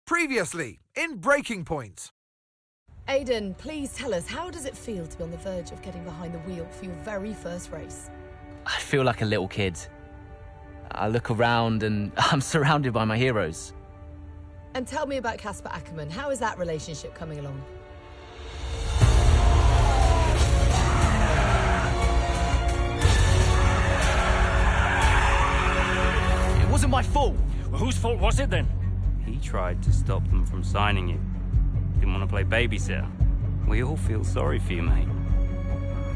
Previously, in Breaking Point. Aidan, please tell us, how does it feel to be on the verge of getting behind the wheel for your very first race? I feel like a little kid. I look around and I'm surrounded by my heroes. And tell me about Casper Ackerman. How is that relationship coming along? It wasn't my fault. Well, whose fault was it then? He tried to stop them from signing you. Didn't want to play babysitter. We all feel sorry for you, mate.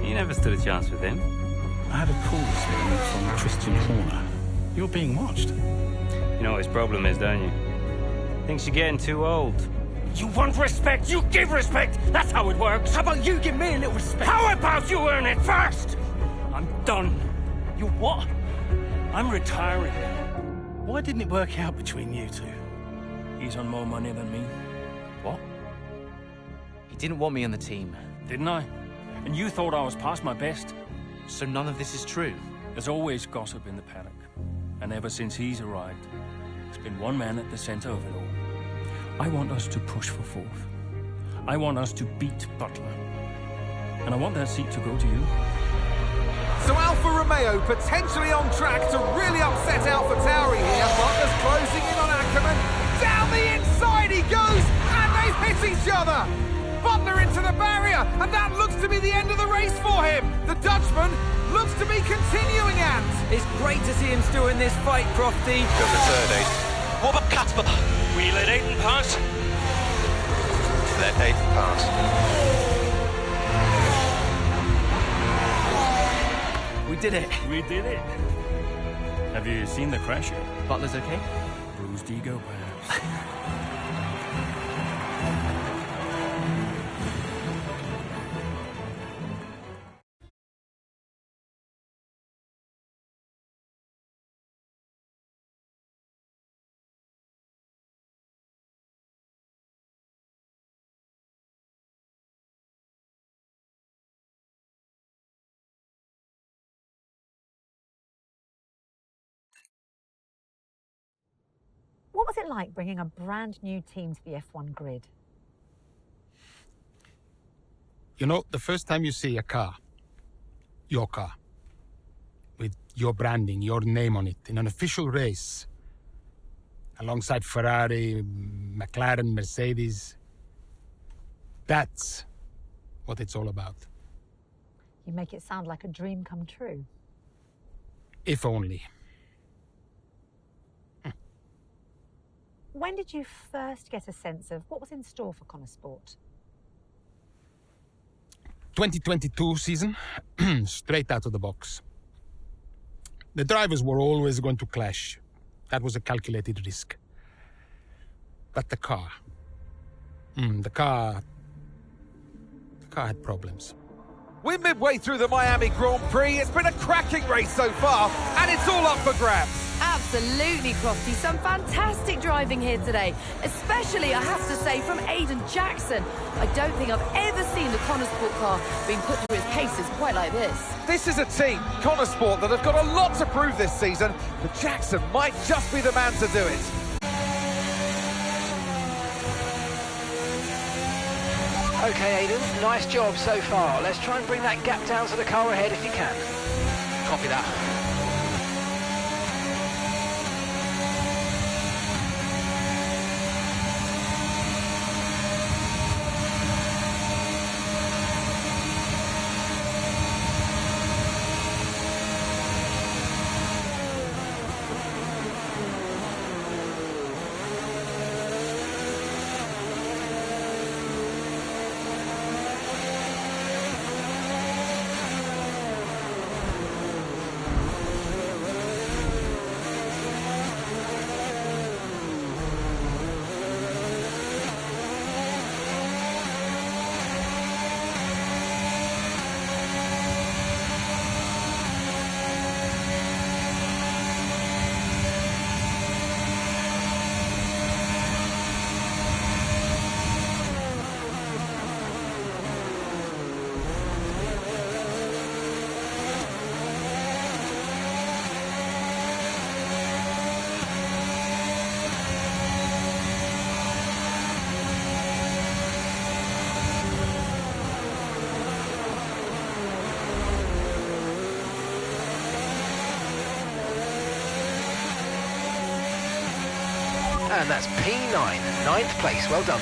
You never stood a chance with him. I had a call this morning from Christian Horner. You're being watched. You know what his problem is, don't you? Thinks you're getting too old. You want respect, you give respect! That's how it works! How about you give me a little respect? How about you earn it first? I'm done. You what? I'm retiring. Why didn't it work out between you two? He's on more money than me. What? He didn't want me on the team. Didn't I? And you thought I was past my best? So none of this is true? There's always gossip in the paddock. And ever since he's arrived, there's been one man at the center of it all. I want us to push for fourth. I want us to beat Butler. And I want that seat to go to you. So Alfa Romeo potentially on track to really upset AlphaTauri here. Butler's closing in on Ackerman. Down the inside he goes, and they've hit each other. Butler into the barrier, and that looks to be the end of the race for him. The Dutchman looks to be continuing, and it's great to see him still in this fight, Crofty. Go for third, Aiden. What about Casper? We let Aiden pass. Let Aiden pass. We did it. We did it. Have you seen the crash yet? Butler's okay? Bruised ego, perhaps. What was it like bringing a brand new team to the F1 grid? You know, the first time you see a car, your car, with your branding, your name on it, in an official race, alongside Ferrari, McLaren, Mercedes, that's what it's all about. You make it sound like a dream come true. If only. When did you first get a sense of what was in store for Connor Sport? 2022 season, straight out of the box. The drivers were always going to clash. That was a calculated risk. But the car had problems. we're midway through the Miami Grand Prix. It's been a cracking race so far, and it's all up for grabs. Absolutely, Crofty. Some fantastic driving here today, especially, I have to say, from Aiden Jackson. I don't think I've ever seen the Connor Sport car being put to its paces quite like this. This is a team, Connor Sport, that have got a lot to prove this season, but Jackson might just be the man to do it. Okay, Aiden, nice job so far. Let's try and bring that gap down to the car ahead if you can. Copy that. And that's P9, 9th place. Well done.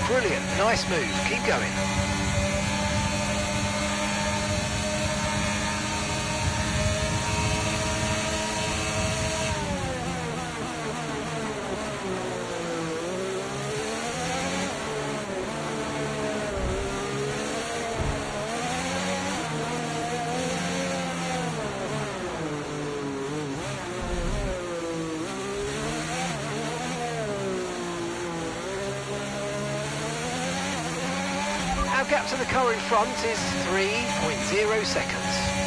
Brilliant, nice move, keep going. Our gap to the car in front is 3.0 seconds.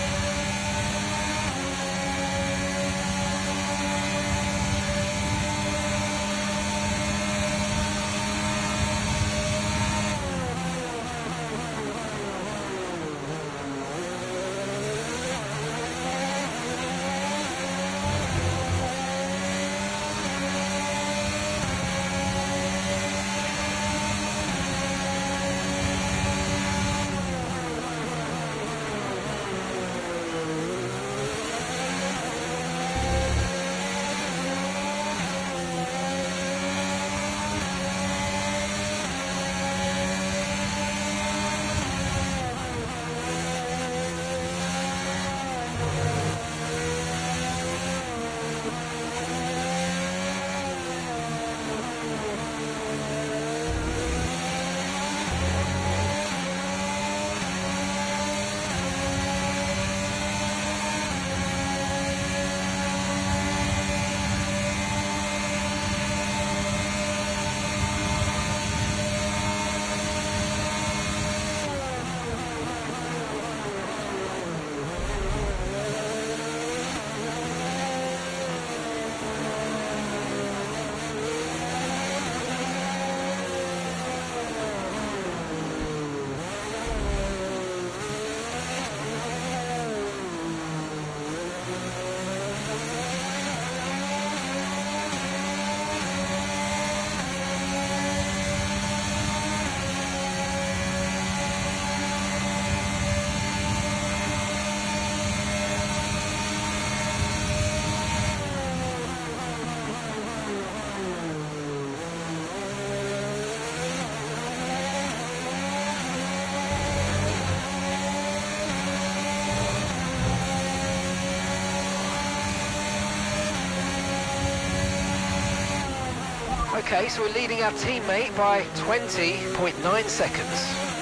Okay, so we're leading our teammate by 20.9 seconds.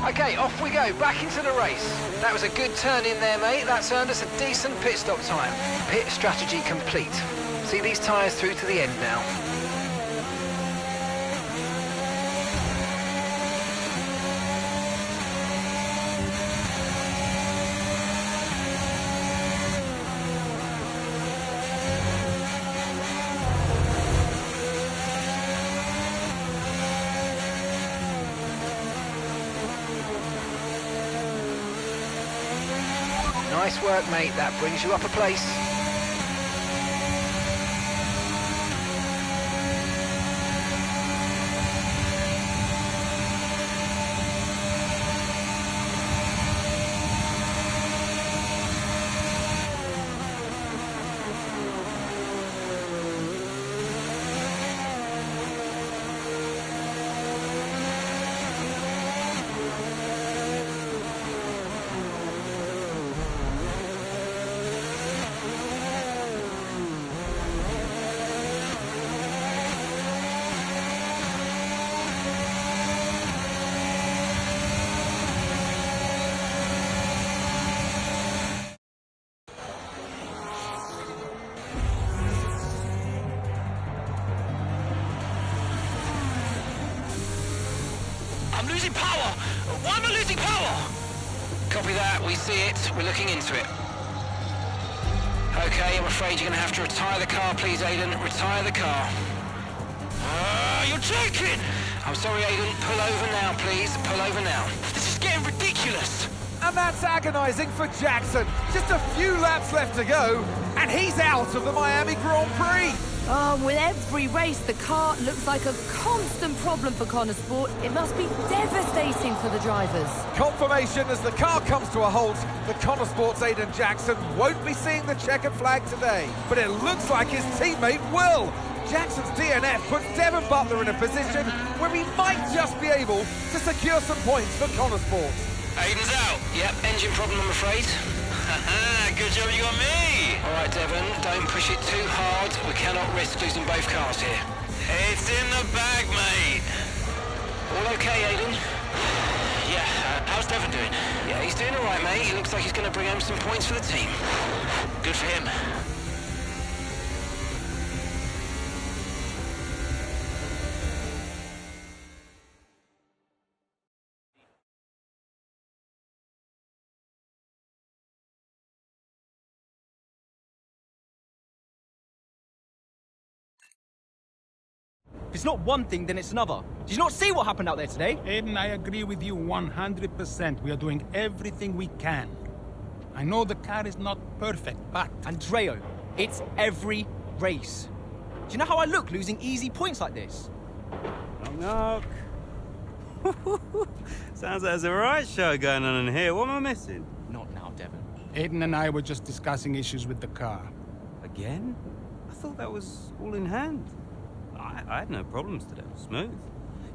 Okay, off we go, back into the race. That was a good turn in there, mate. That's earned us a decent pit stop time. Pit strategy complete. See these tyres through to the end now. Nice work, mate. That brings you up a place. I'm losing power! Why am I losing power? Copy that, we see it. We're looking into it. Okay, I'm afraid you're going to have to retire the car, please, Aiden. Retire the car. You're joking! I'm sorry, Aiden. Pull over now, please. Pull over now. This is getting ridiculous! And that's agonising for Jackson. Just a few laps left to go, and he's out of the Miami Grand Prix. Oh, with every race, the car looks like a constant problem for Connor Sport. It must be devastating for the drivers. Confirmation as the car comes to a halt. The Connor Sport's Aiden Jackson won't be seeing the checkered flag today, but it looks like his teammate will. Jackson's DNF puts Devon Butler in a position where he might just be able to secure some points for Connor Sport. Aiden's out. Yep, engine problem, I'm afraid. Good job you got me! All right, Devon, don't push it too hard. We cannot risk losing both cars here. It's in the bag, mate. All okay, Aiden? Yeah, how's Devon doing? Yeah, he's doing all right, mate. He looks like he's going to bring home some points for the team. Good for him. If it's not one thing, then it's another. Did you not see what happened out there today? Aiden, I agree with you 100%. We are doing everything we can. I know the car is not perfect, but... Andreo, it's every race. Do you know how I look losing easy points like this? Knock, knock. Sounds like there's a right show going on in here. What am I missing? Not now, Devon. Aiden and I were just discussing issues with the car. Again? I thought that was all in hand. I had no problems today. Smooth.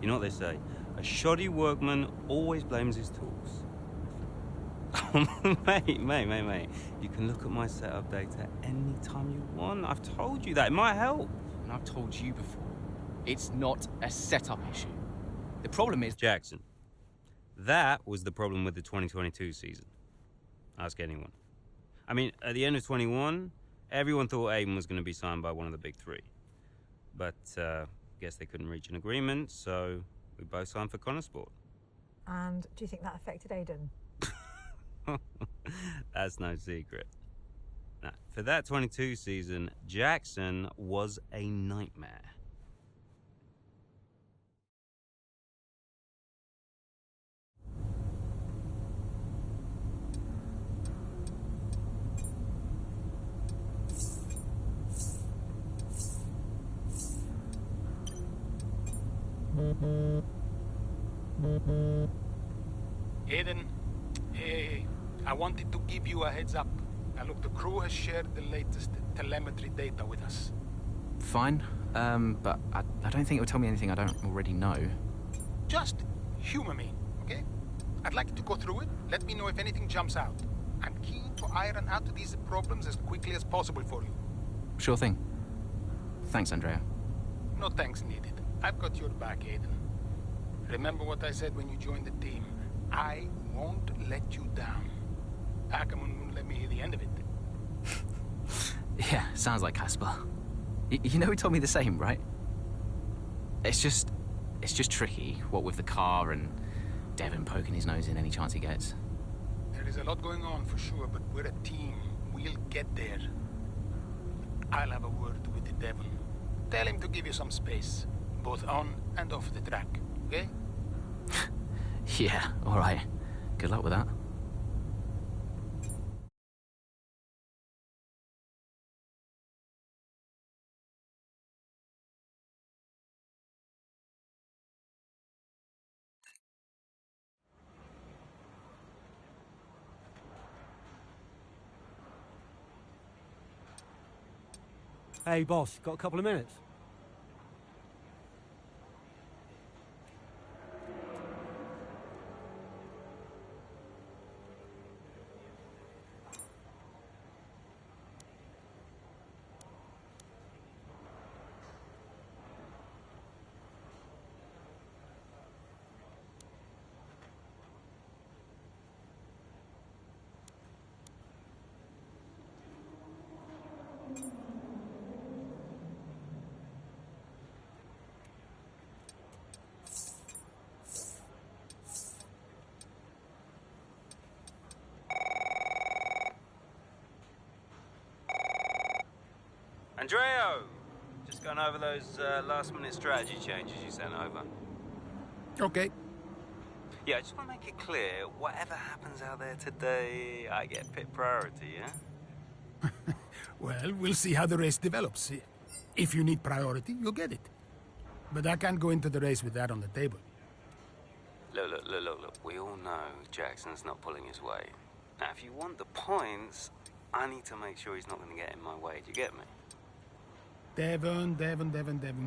You know what they say? A shoddy workman always blames his tools. mate. You can look at my setup data any time you want. I've told you that. It might help. And I've told you before, it's not a setup issue. The problem is... Jackson, that was the problem with the 2022 season. Ask anyone. I mean, at the end of 21, everyone thought Aiden was going to be signed by one of the big three. But, guess they couldn't reach an agreement, so we both signed for Connor Sport. And do you think that affected Aiden? That's no secret. Now, for that 22 season, Jackson was a nightmare. Aiden, hey, I wanted to give you a heads up. Now look, the crew has shared the latest telemetry data with us. Fine, but I don't think it will tell me anything I don't already know. Just humor me, okay? I'd like you to go through it. Let me know if anything jumps out. I'm keen to iron out these problems as quickly as possible for you. Sure thing. Thanks, Andrea. No thanks needed. I've got your back, Aiden. Remember what I said when you joined the team. I won't let you down. Ackerman won't let me hear the end of it. Yeah, sounds like Casper. You know he told me the same, right? It's just tricky, what with the car and Devon poking his nose in any chance he gets. There is a lot going on for sure, but we're a team. We'll get there. I'll have a word with the Devon. Tell him to give you some space, both on and off the track, okay? Yeah, all right. Good luck with that. Hey, boss, got a couple of minutes? Andreo! Just going over those last-minute strategy changes you sent over. Okay. Yeah, I just want to make it clear, whatever happens out there today, I get pit priority, yeah? Well, we'll see how the race develops. If you need priority, you'll get it. But I can't go into the race with that on the table. Look. We all know Jackson's not pulling his weight. Now, if you want the points, I need to make sure he's not going to get in my way. Do you get me? Devon,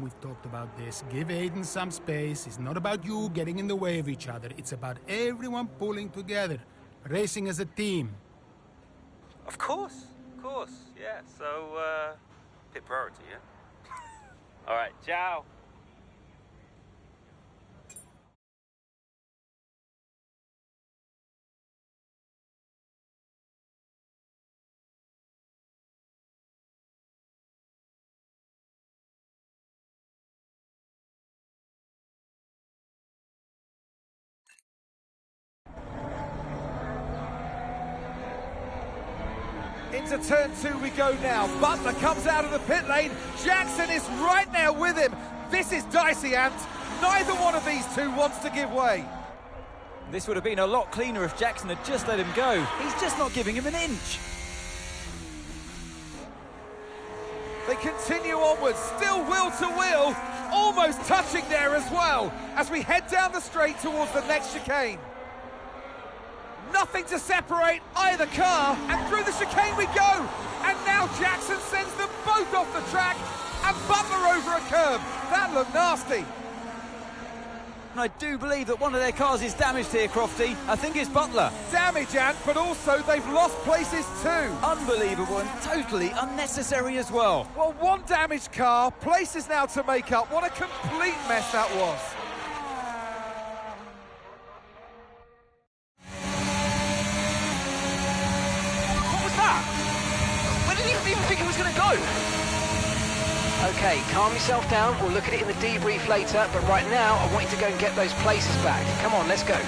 we've talked about this. Give Aiden some space. It's not about you getting in the way of each other. It's about everyone pulling together, racing as a team. Of course, yeah. So, pit priority, yeah? All right, ciao. Into turn 2 we go now. Butler comes out of the pit lane. Jackson is right there with him. This is dicey, Ant. Neither one of these two wants to give way. This would have been a lot cleaner if Jackson had just let him go. He's just not giving him an inch. They continue onwards, still wheel to wheel, almost touching there as well, as we head down the straight towards the next chicane. Nothing to separate either car, and through the chicane we go. And now Jackson sends them both off the track, and Butler over a curb. That looked nasty. And I do believe that one of their cars is damaged here, Crofty. I think it's Butler. Damage, Ant, but also they've lost places too. Unbelievable and totally unnecessary as well. Well, one damaged car, places now to make up. What a complete mess that was. Didn't think he was going to go. Okay, calm yourself down. We'll look at it in the debrief later, but right now I want you to go and get those places back. Come on, let's go.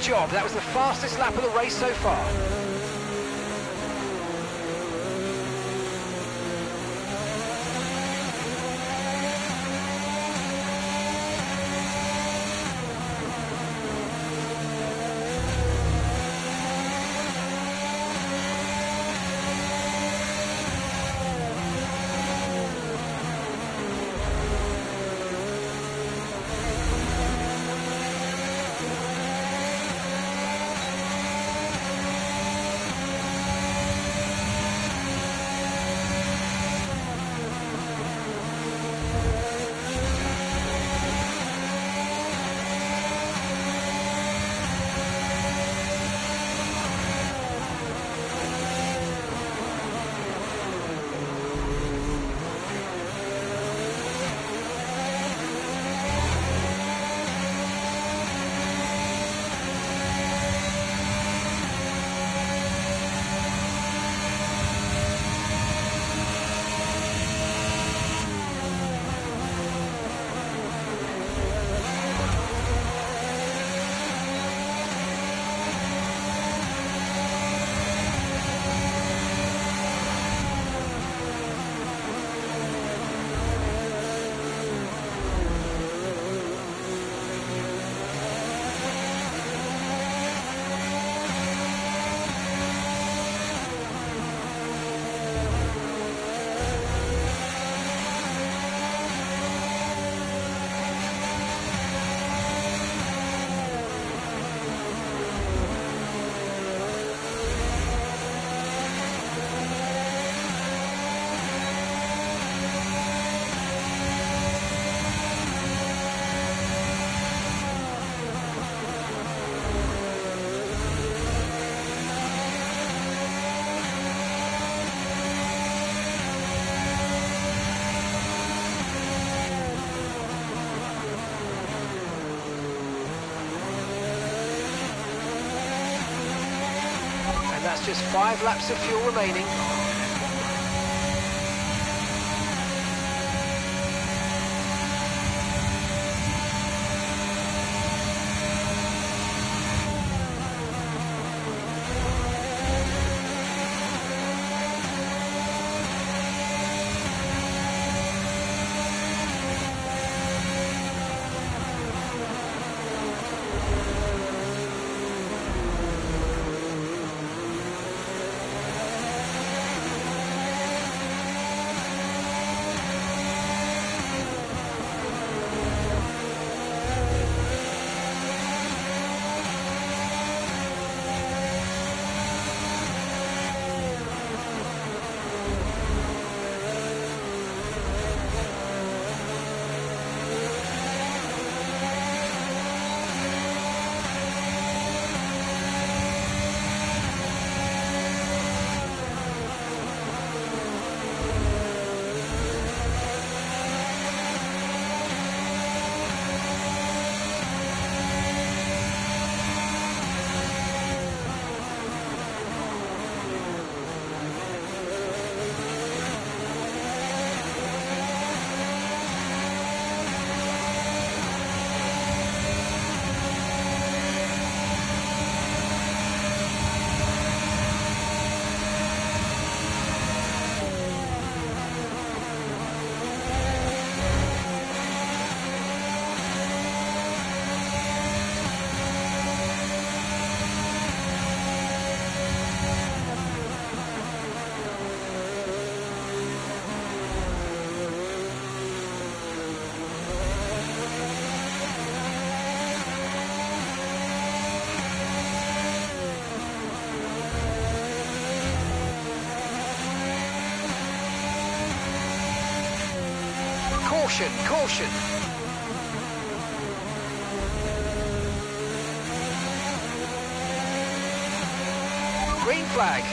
job. That was the fastest lap of the race so far. That's just 5 laps of fuel remaining. Caution, caution. Green flag.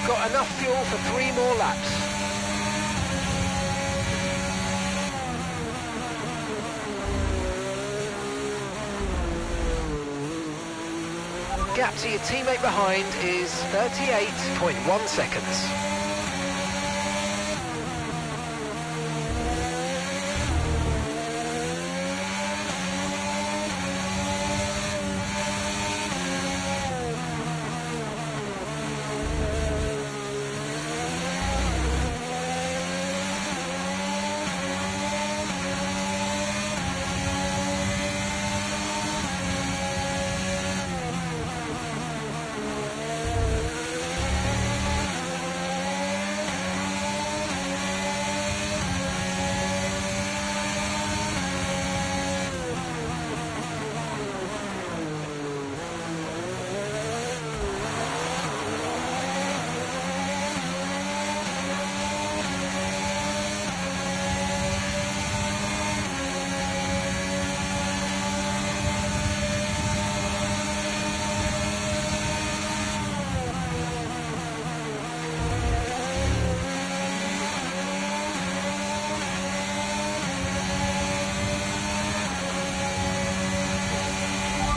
You've got enough fuel for 3 more laps. Gap to your teammate behind is 38.1 seconds.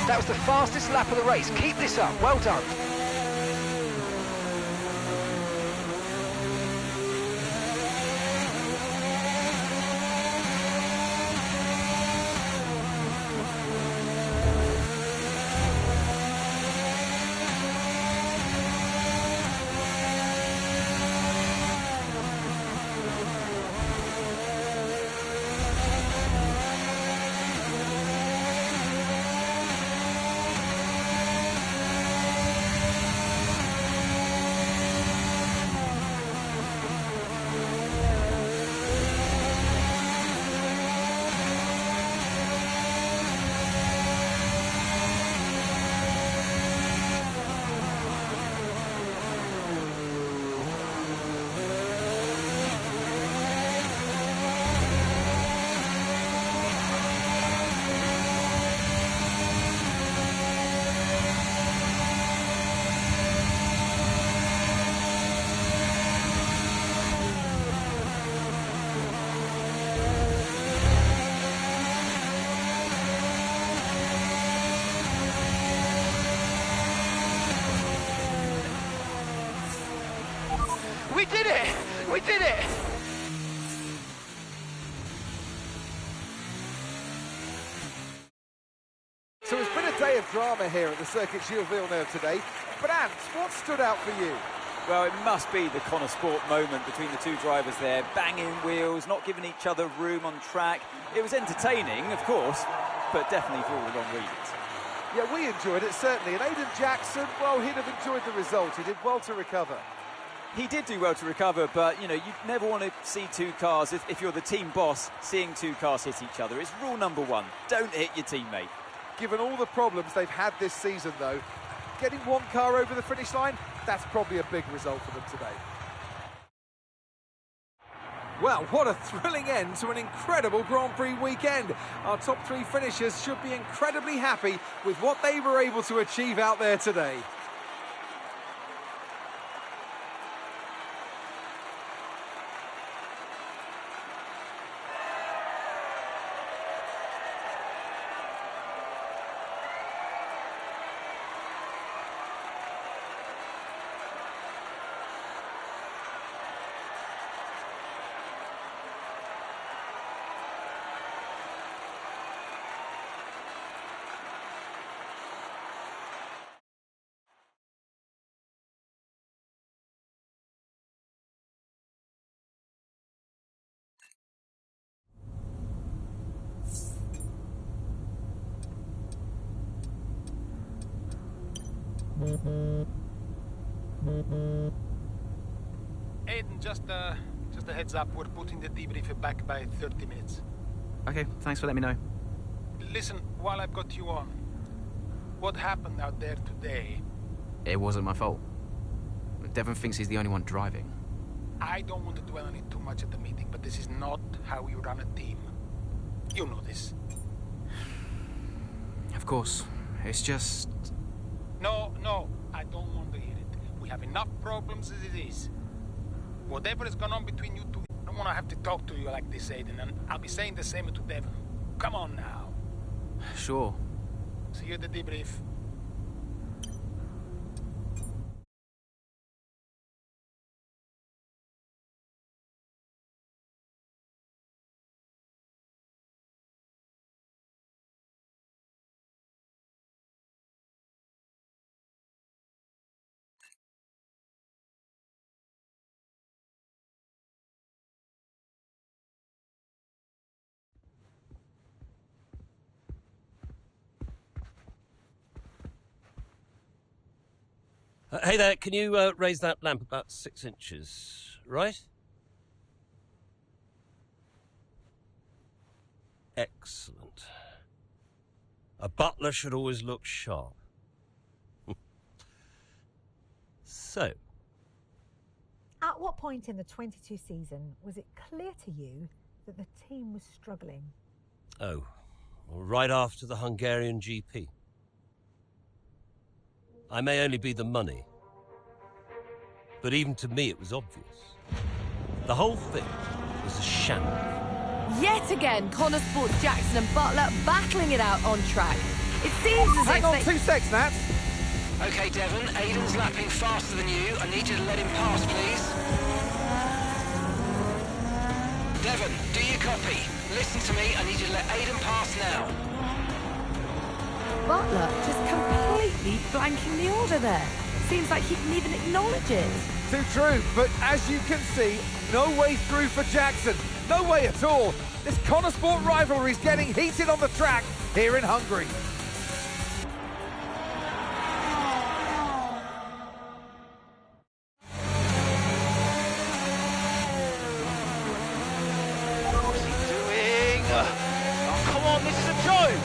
That was the fastest lap of the race. Keep this up. Well done. We did it! We did it! So it's been a day of drama here at the Circuit Gilles Villeneuve today. But Ant, what stood out for you? Well, it must be the Connor Sport moment between the two drivers there, banging wheels, not giving each other room on track. It was entertaining, of course, but definitely for all the wrong reasons. Yeah, we enjoyed it, certainly. And Aiden Jackson, well, he'd have enjoyed the result. He did well to recover. He did do well to recover, but, you know, you never want to see two cars, if you're the team boss, seeing two cars hit each other. It's rule number one, don't hit your teammate. Given all the problems they've had this season, though, getting one car over the finish line, that's probably a big result for them today. Well, what a thrilling end to an incredible Grand Prix weekend. Our top 3 finishers should be incredibly happy with what they were able to achieve out there today. Aiden, just a heads up, we're putting the debrief back by 30 minutes. Okay, thanks for letting me know. Listen, while I've got you on, what happened out there today? It wasn't my fault. Devon thinks he's the only one driving. I don't want to dwell on it too much at the meeting, but this is not how you run a team. You know this. Of course. It's just... No, I don't want to hear it. We have enough problems as it is. Whatever has gone on between you two, I don't want to have to talk to you like this, Aiden, and I'll be saying the same to Devon. Come on now. Sure. See you at the debrief. Hey there, can you raise that lamp about 6 inches, right? Excellent. A butler should always look sharp. So. At what point in the 22 season was it clear to you that the team was struggling? Oh, well, right after the Hungarian GP. I may only be the money, but even to me it was obvious. The whole thing was a shambles. Yet again, Connor Sports Jackson and Butler battling it out on track. It seems as Hang if on they... 2 seconds, Nat. OK, Devon, Aiden's lapping faster than you. I need you to let him pass, please. Devon, do you copy? Listen to me, I need you to let Aiden pass now. Butler just completely blanking the order there. Seems like he didn't even acknowledge it. Too true, but as you can see, no way through for Jackson. No way at all. This Connor Sport rivalry is getting heated on the track here in Hungary. What's he doing? Oh, come on, this is a joke!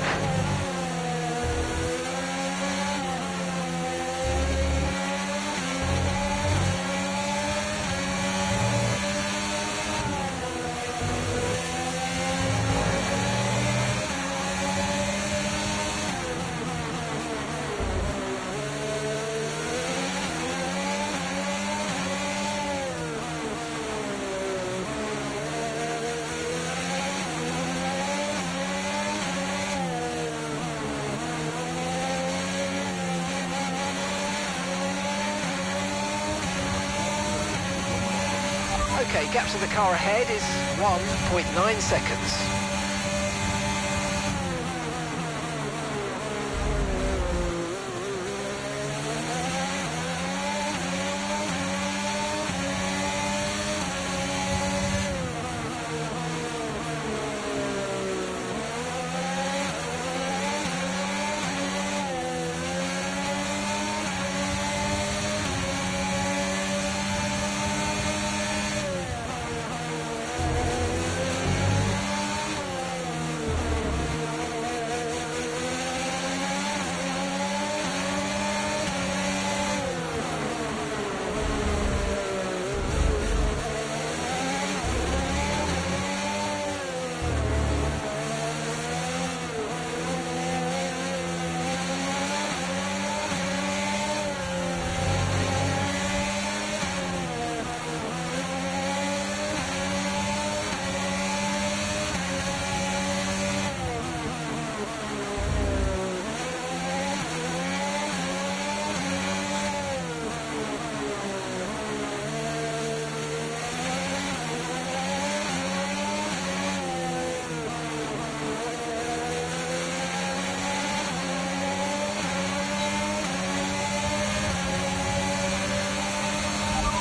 OK, gap to the car ahead is 1.9 seconds.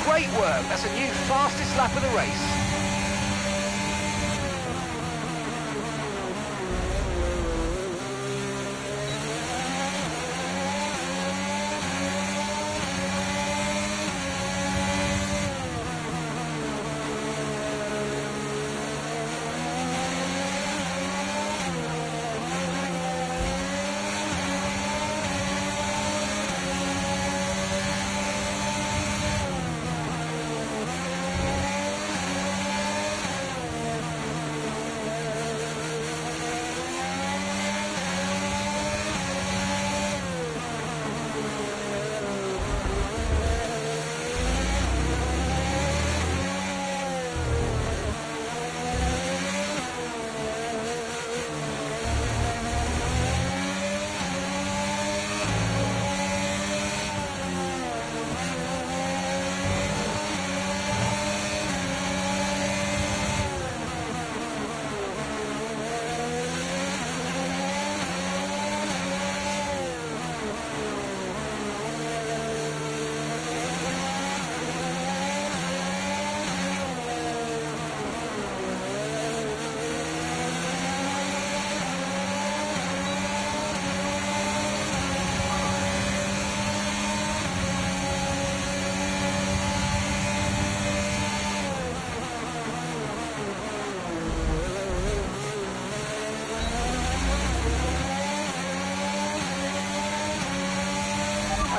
Great work, that's a new fastest lap of the race.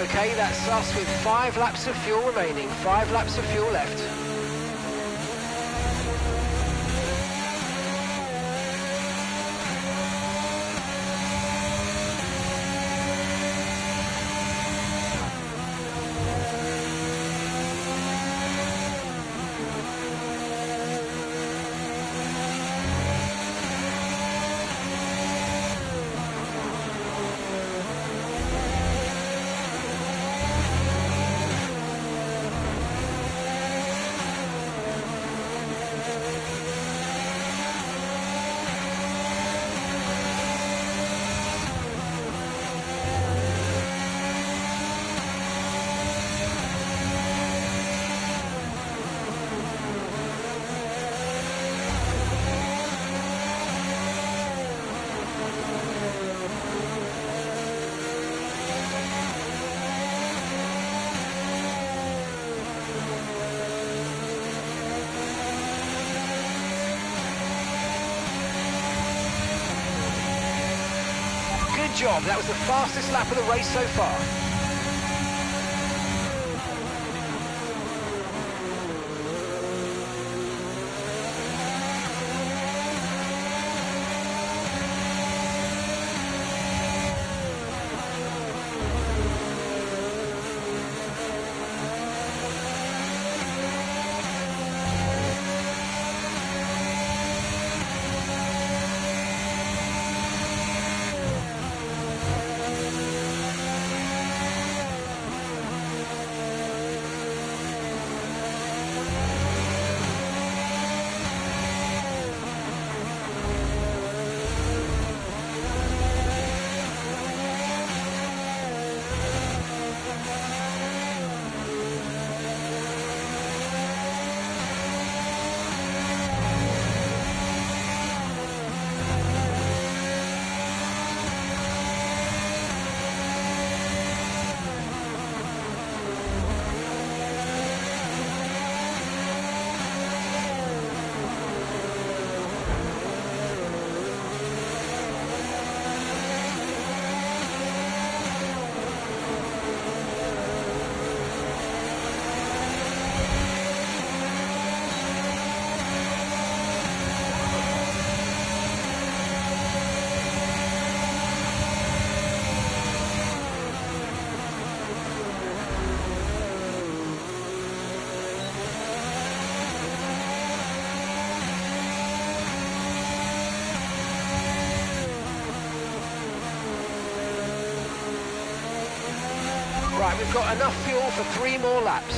OK, that's us with 5 laps of fuel remaining. 5 laps of fuel left. Good job, that was the fastest lap of the race so far. Right, we've got enough fuel for 3 more laps.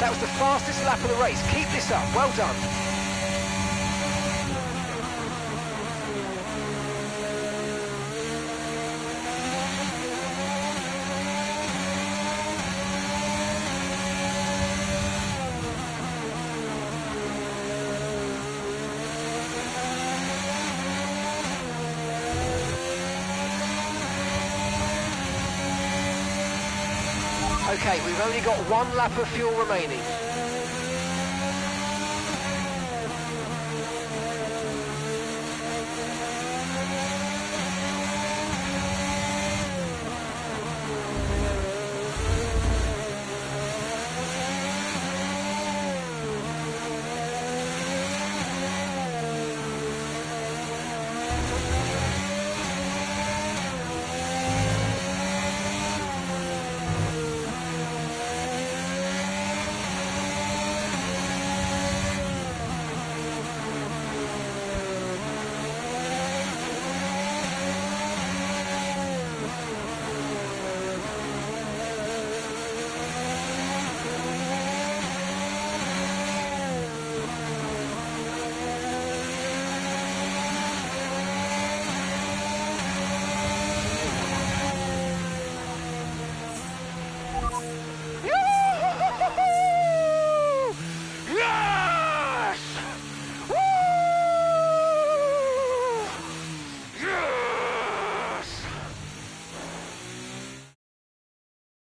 That was the fastest lap of the race. Keep this up. Well done. Okay, we've only got one lap of fuel remaining.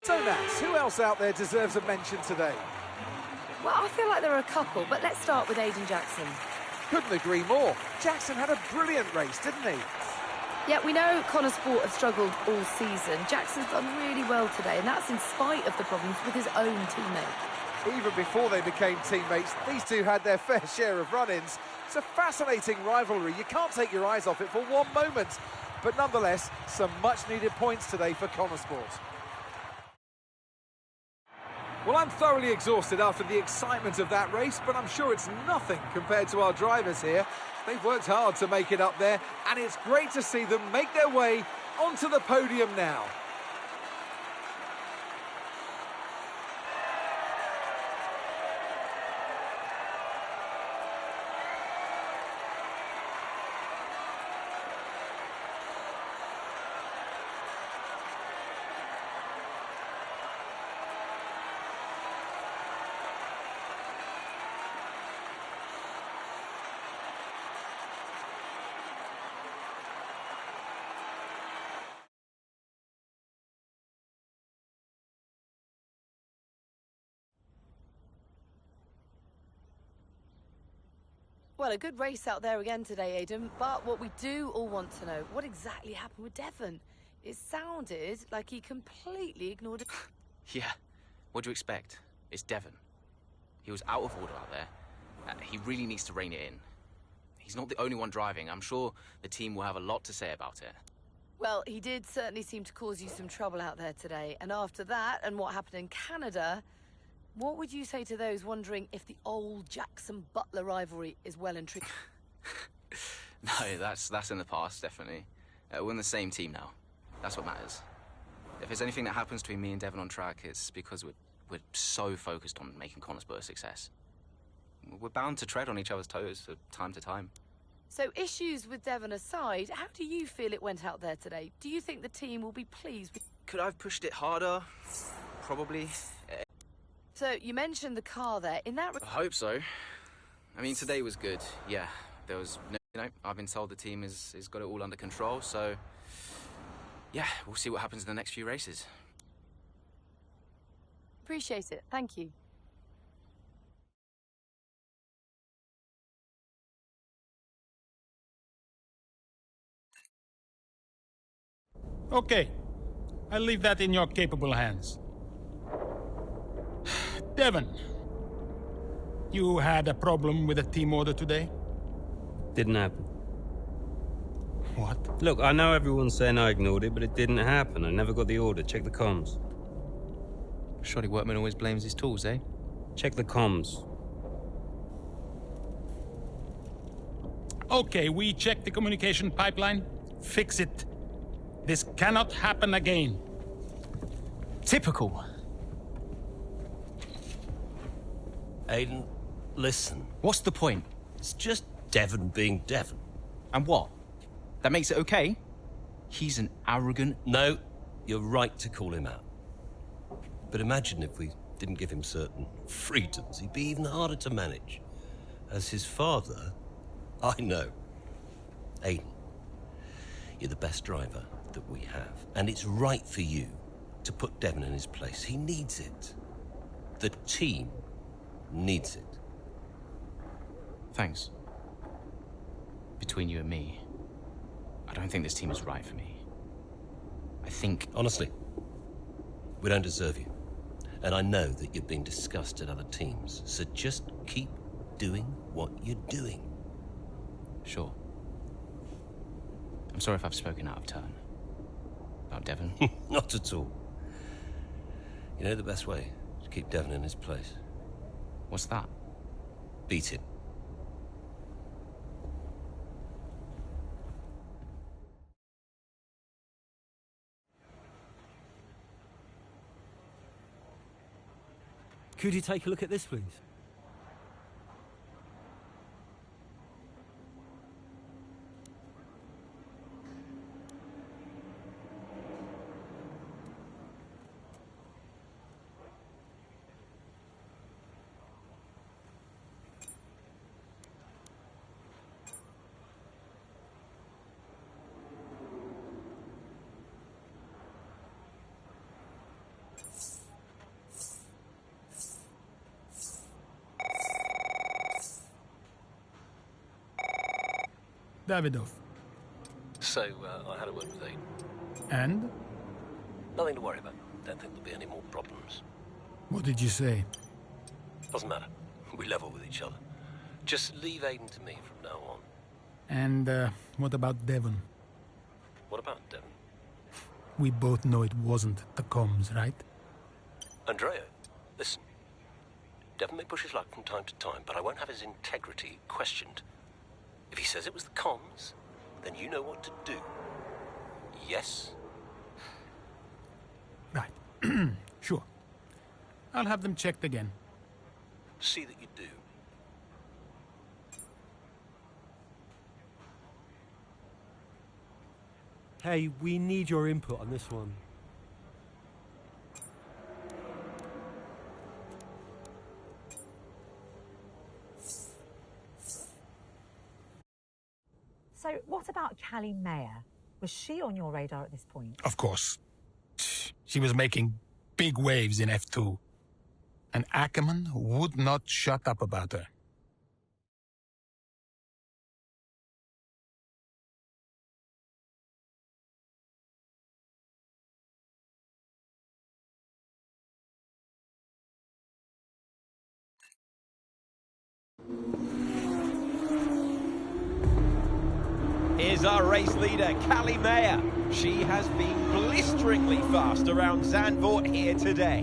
So Nats, who else out there deserves a mention today? Well, I feel like there are a couple, but let's start with Aiden Jackson. Couldn't agree more. Jackson had a brilliant race, didn't he? Yeah, we know Connor Sport have struggled all season. Jackson's done really well today, and that's in spite of the problems with his own teammate. Even before they became teammates, these two had their fair share of run-ins. It's a fascinating rivalry. You can't take your eyes off it for one moment. But nonetheless, some much-needed points today for Connor Sport. Well, I'm thoroughly exhausted after the excitement of that race, but I'm sure it's nothing compared to our drivers here. They've worked hard to make it up there, and it's great to see them make their way onto the podium now. Well, a good race out there again today, Aidan, but what we do all want to know, what exactly happened with Devon? It sounded like he completely ignored it. Yeah, what do you expect? It's Devon. He was out of order out there. He really needs to rein it in. He's not the only one driving. I'm sure the team will have a lot to say about it. Well, he did certainly seem to cause you some trouble out there today, and after that and what happened in Canada, what would you say to those wondering if the old Jackson-Butler rivalry is well and truly? No, that's in the past, definitely. We're in the same team now. That's what matters. If there's anything that happens between me and Devon on track, it's because we're so focused on making Connorsburg a success. We're bound to tread on each other's toes from time to time. So issues with Devon aside, how do you feel it went out there today? Do you think the team will be pleased with... Could I have pushed it harder? Probably. So, you mentioned the car there. In that... I hope so. I mean, today was good. Yeah, there was no... You know, I've been told the team has got it all under control, so... Yeah, we'll see what happens in the next few races. Appreciate it. Thank you. Okay, I'll leave that in your capable hands. Devon, you had a problem with a team order today? Didn't happen. What? Look, I know everyone's saying I ignored it, but it didn't happen. I never got the order. Check the comms. Shoddy workman always blames his tools, eh? Check the comms. Okay, we checked the communication pipeline. Fix it. This cannot happen again. Typical. Aiden, listen. What's the point? It's just Devon being Devon. And what? That makes it okay? He's an arrogant... No, you're right to call him out. But imagine if we didn't give him certain freedoms. He'd be even harder to manage. As his father, I know. Aiden, you're the best driver that we have. And it's right for you to put Devon in his place. He needs it. The team needs it. Thanks. Between you and me, I don't think this team is right for me. I think... Honestly, we don't deserve you. And I know that you're being discussed at other teams, so just keep doing what you're doing. Sure. I'm sorry if I've spoken out of turn. About Devon. Not at all. You know the best way to keep Devon in his place? What's that? Beat him. Could you take a look at this, please? Davidoff. So, I had a word with Aiden. And? Nothing to worry about. Don't think there'll be any more problems. What did you say? Doesn't matter. We level with each other. Just leave Aiden to me from now on. And, what about Devon? What about Devon? We both know it wasn't the comms, right? Andrea, listen. Devon may push his luck from time to time, but I won't have his integrity questioned. If he says it was the comms, then you know what to do. Yes? Right. Sure. I'll have them checked again. See that you do. Hey, we need your input on this one. So, what about Callie Mayer? Was she on your radar at this point? Of course. She was making big waves in F2. And Ackerman would not shut up about her. Here's our race leader, Callie Mayer. She has been blisteringly fast around Zandvoort here today.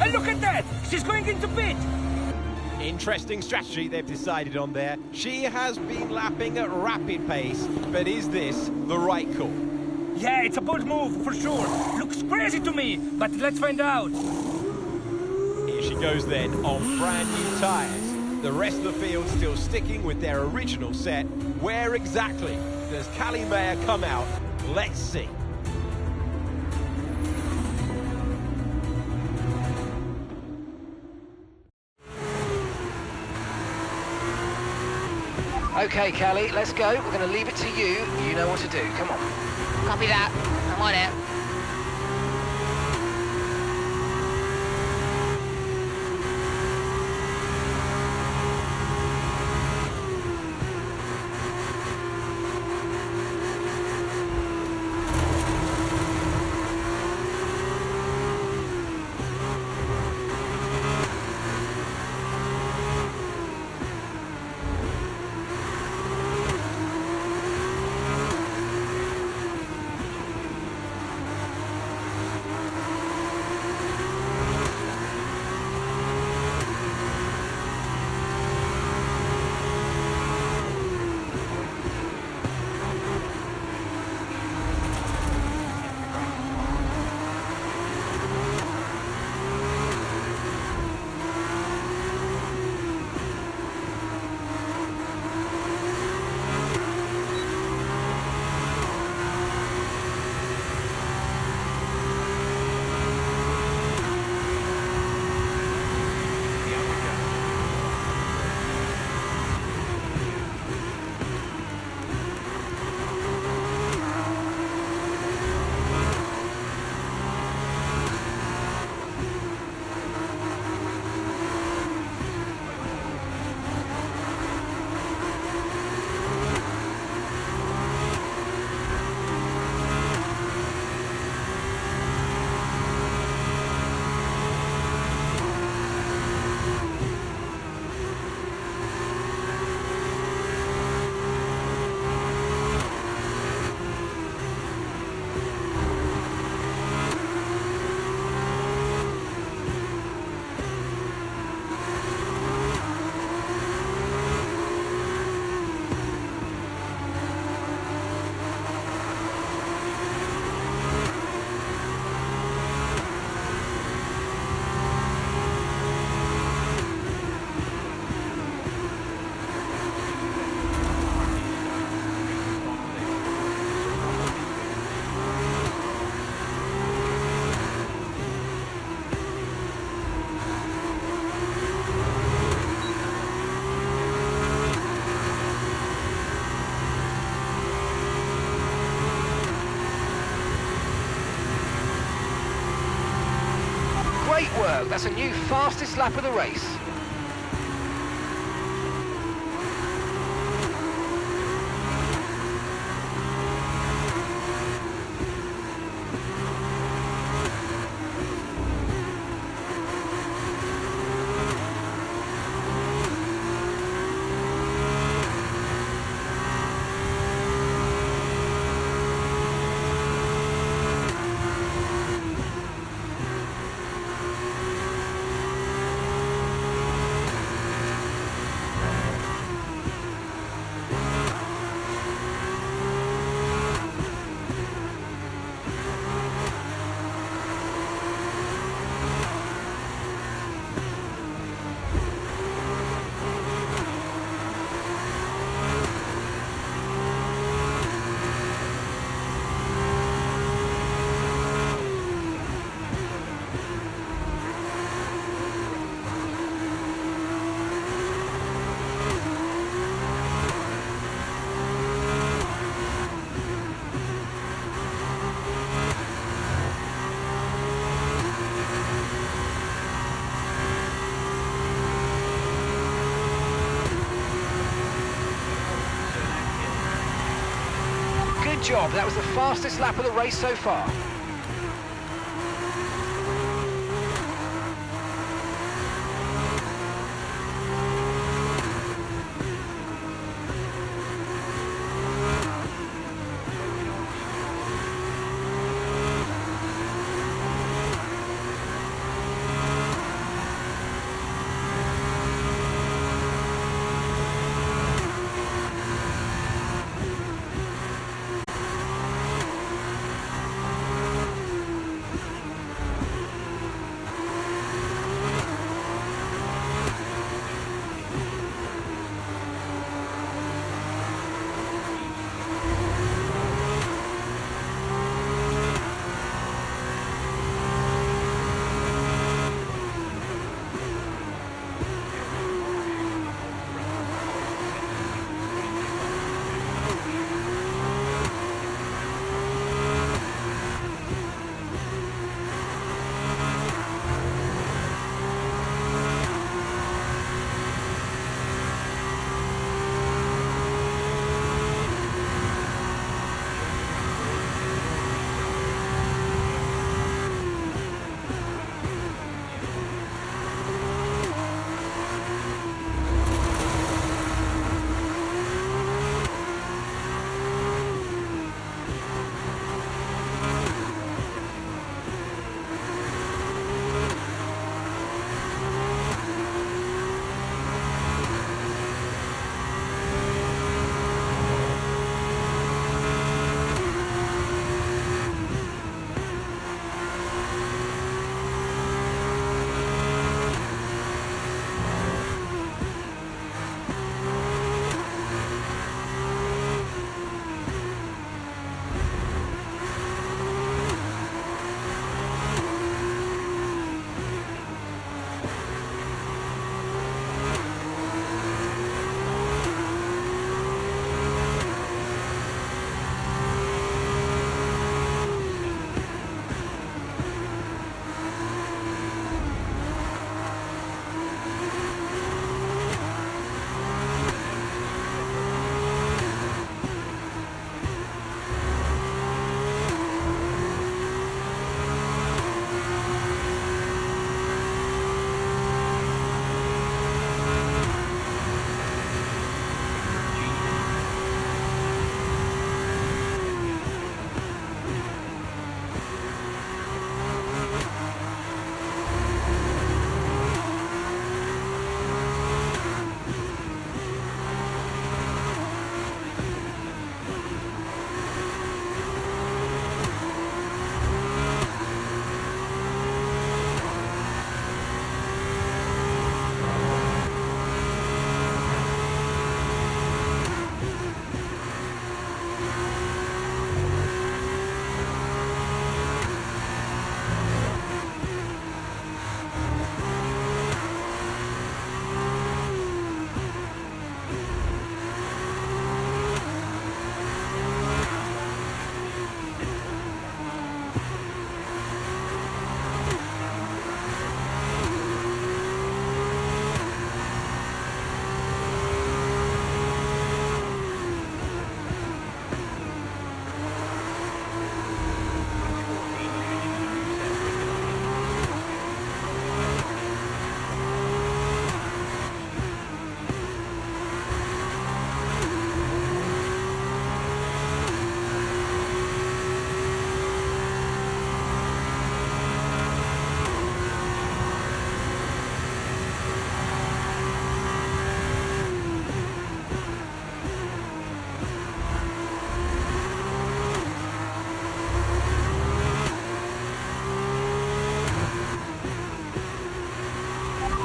And look at that! She's going into pit! Interesting strategy they've decided on there. She has been lapping at rapid pace, but is this the right call? Yeah, it's a bold move, for sure. Looks crazy to me, but let's find out. Here she goes then, on brand new tyres. The rest of the field still sticking with their original set. Where exactly does Callie Mayer come out? Let's see. Okay, Callie, let's go. We're going to leave it to you. You know what to do. Come on. Copy that. I'm on it. work. That's a new fastest lap of the race. Good job, that was the fastest lap of the race so far.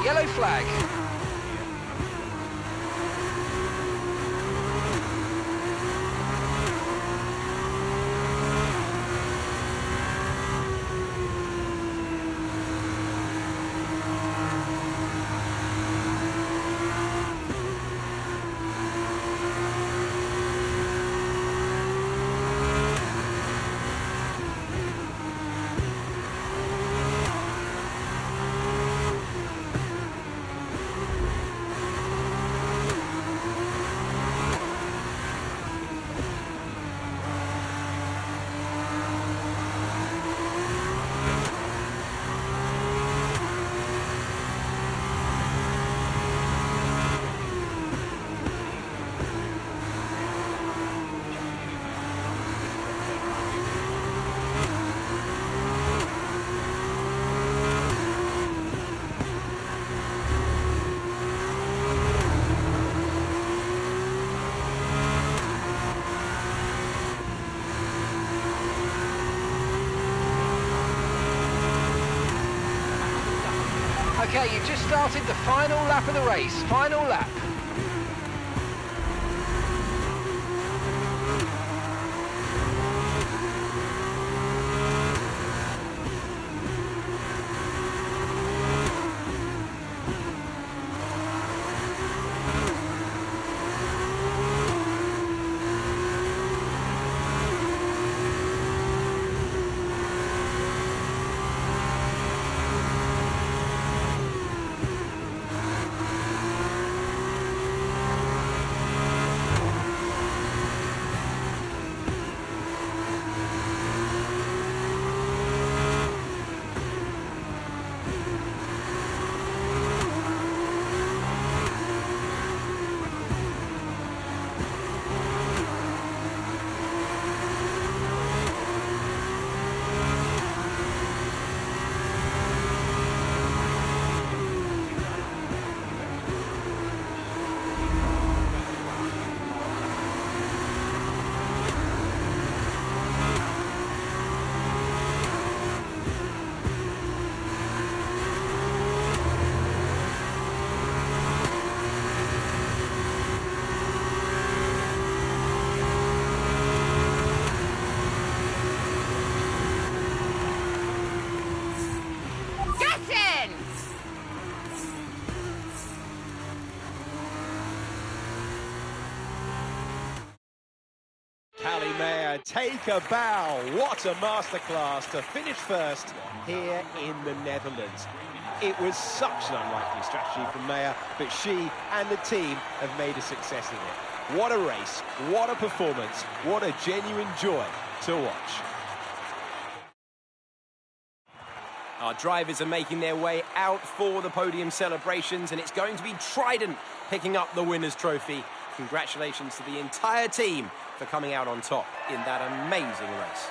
Yellow flag. Okay, you've just started the final lap of the race. Final lap. Take a bow. What a masterclass to finish first here in the Netherlands. It was such an unlikely strategy from Maya, but she and the team have made a success of it. What a race, what a performance, what a genuine joy to watch. Our drivers are making their way out for the podium celebrations, and it's going to be Trident picking up the winner's trophy. Congratulations to the entire team for coming out on top in that amazing race.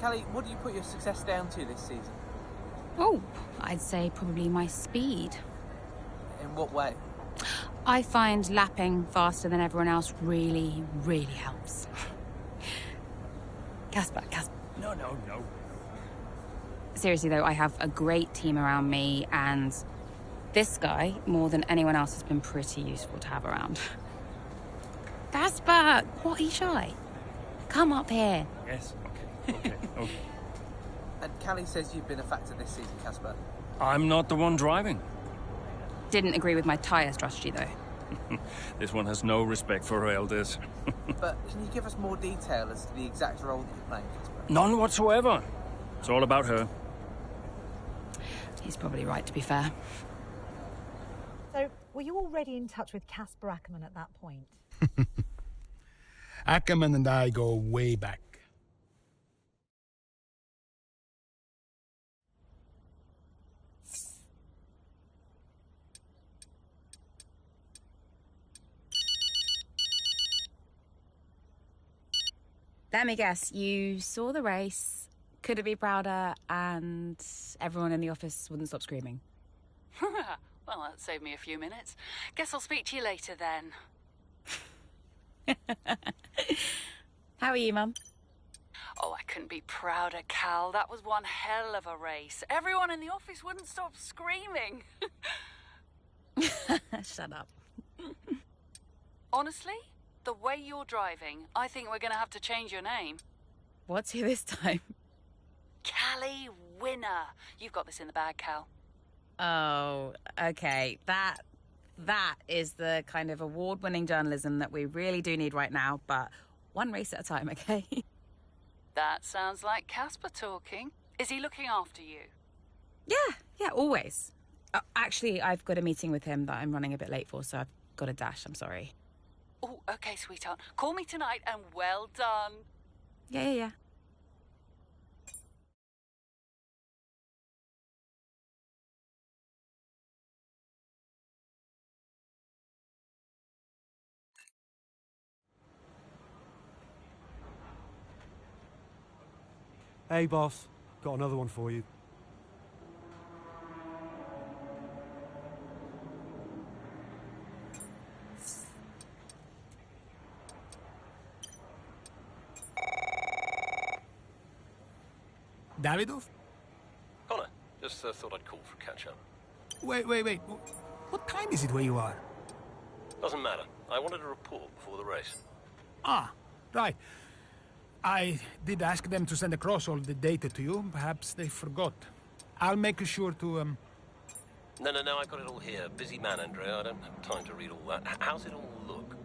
Callie, what do you put your success down to this season? Oh, I'd say probably my speed. In what way? I find lapping faster than everyone else really, really helps. Casper. No. Seriously though, I have a great team around me, and this guy, more than anyone else, has been pretty useful to have around. Casper, what are you shy? Come up here. Yes, okay. And Callie says you've been a factor this season, Casper. I'm not the one driving. Didn't agree with my tyre strategy though. This one has no respect for her elders. But can you give us more detail as to the exact role that you're playing, Casper? None whatsoever. It's all about her. He's probably right, to be fair. So, were you already in touch with Casper Ackerman at that point? Ackerman and I go way back. Let me guess, you saw the race, couldn't be prouder, and everyone in the office wouldn't stop screaming. Well, that saved me a few minutes. Guess I'll speak to you later then. How are you, Mum? Oh, I couldn't be prouder, Cal. That was one hell of a race. Everyone in the office wouldn't stop screaming. Shut up. Honestly, the way you're driving, I think we're going to have to change your name. What's here this time? Callie Winner. You've got this in the bag, Cal. Oh, okay. That is the kind of award-winning journalism that we really do need right now, but one race at a time, okay? That sounds like Casper talking. Is he looking after you? Yeah, always. Actually, I've got a meeting with him that I'm running a bit late for, so I've got to dash. I'm sorry. Oh, okay, sweetheart. Call me tonight and well done. Yeah. Hey, boss. Got another one for you. Davidoff? Connor, just thought I'd call for a catch-up. Wait. What time is it where you are? Doesn't matter. I wanted a report before the race. Ah, right. I did ask them to send across all the data to you. Perhaps they forgot. I'll make sure to, No, I've got it all here. Busy man, Andrea. I don't have time to read all that. How's it all look?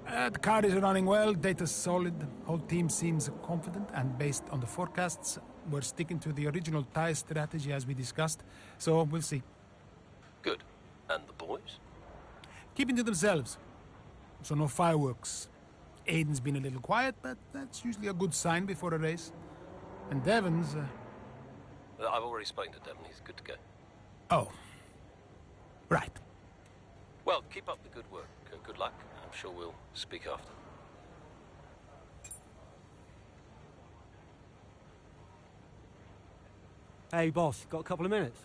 the car is running well, data's solid. Whole team seems confident, and based on the forecasts, we're sticking to the original tire strategy as we discussed. So we'll see. Good. And the boys? Keeping to themselves. So no fireworks. Aiden's been a little quiet, but that's usually a good sign before a race. And Devon's... I've already spoken to Devon. He's good to go. Oh. Right. Well, keep up the good work. Good luck. I'm sure we'll speak after. Hey, boss, got a couple of minutes?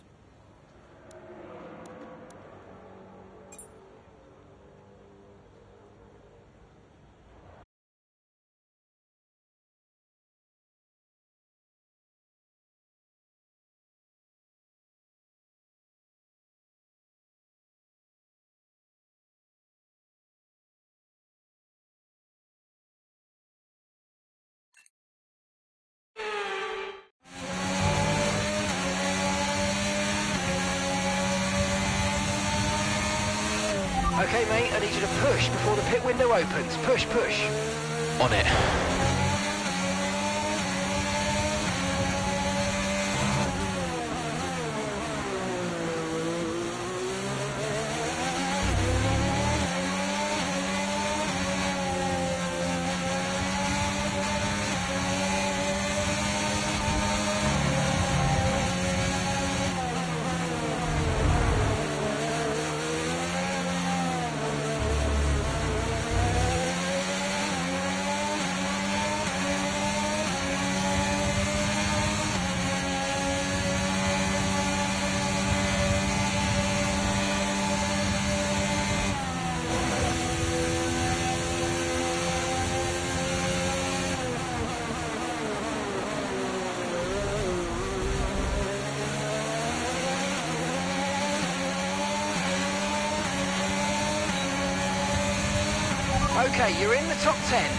Okay, mate, I need you to push before the pit window opens. Push, push. On it. Okay, you're in the top 10.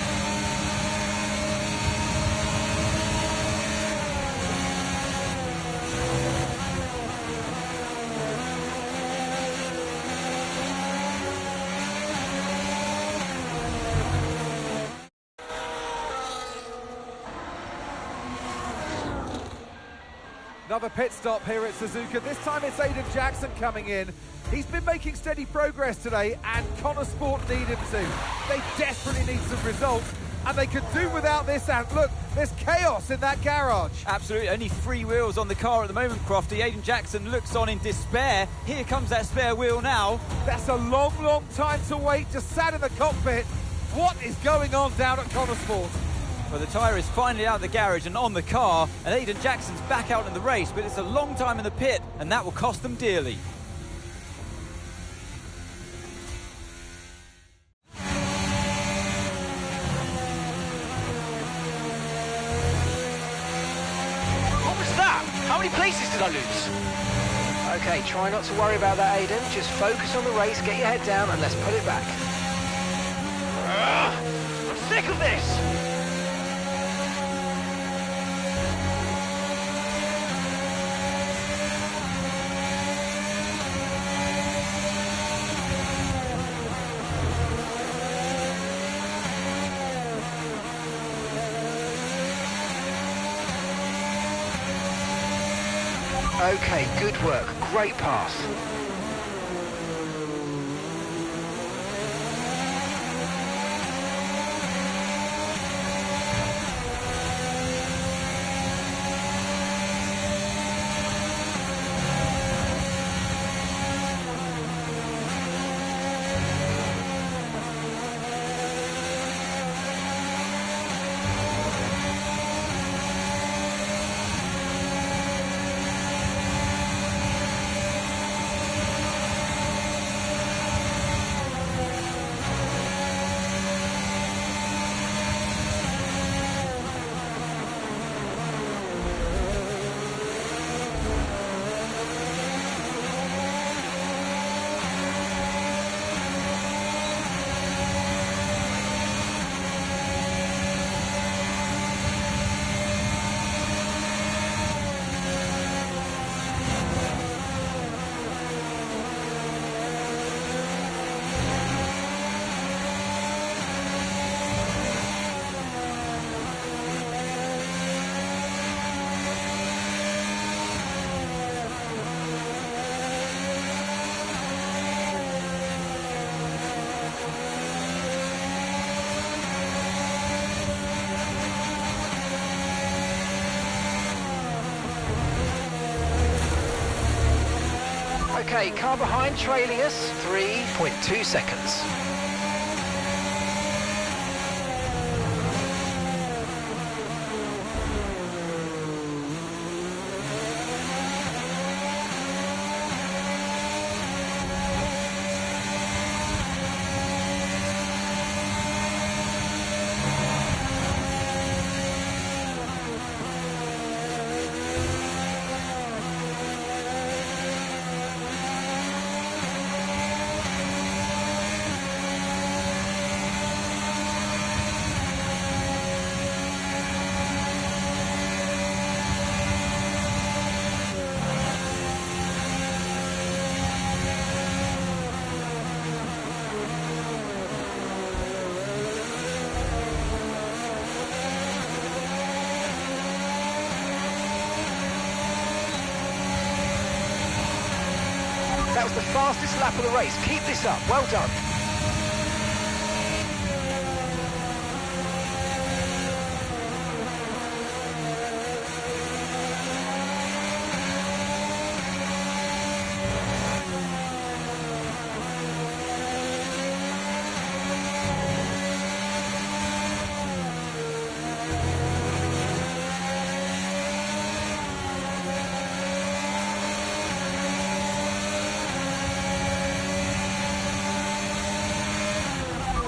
Another pit stop here at Suzuka. This time it's Aiden Jackson coming in. He's been making steady progress today, and Connor Sport need him to. They desperately need some results, and they could do without this. And look, there's chaos in that garage. Absolutely, only 3 wheels on the car at the moment, Crofty. Aiden Jackson looks on in despair. Here comes that spare wheel now. That's a long, long time to wait, just sat in the cockpit. What is going on down at Connorsport? Well, the tyre is finally out of the garage and on the car, and Aiden Jackson's back out in the race, but it's a long time in the pit, and that will cost them dearly. What was that? How many places did I lose? Okay, try not to worry about that, Aiden. Just focus on the race, get your head down, and let's put it back. I'm sick of this! Okay, good work. Great pass. Okay, car behind trailing us, 3.2 seconds. That was the fastest lap of the race. Keep this up. Well done.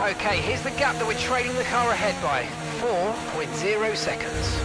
Okay, here's the gap that we're trailing the car ahead by. 4.0 seconds.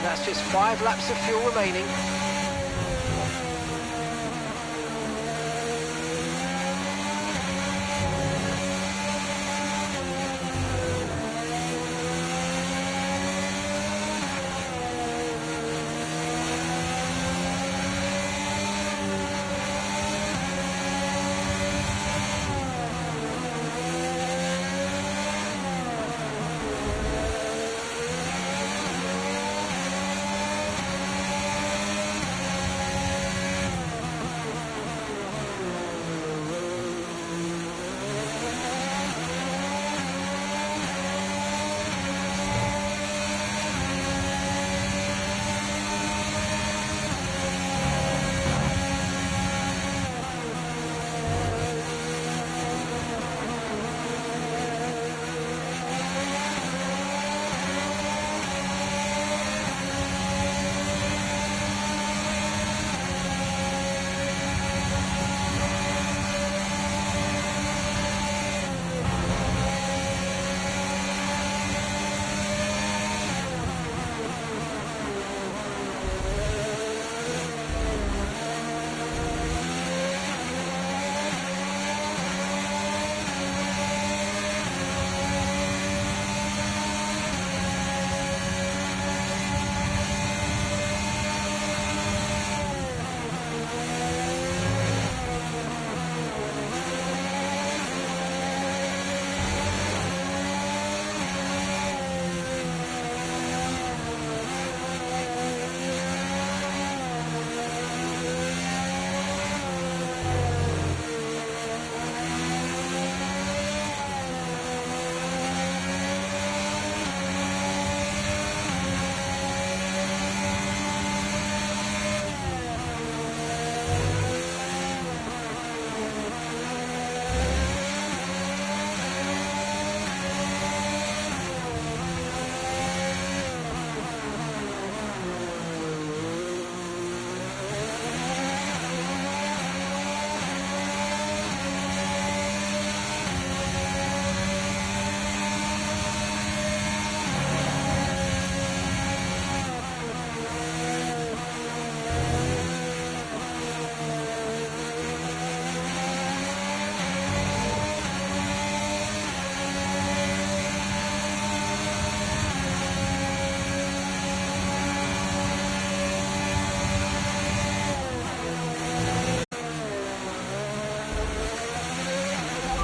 That's just 5 laps of fuel remaining.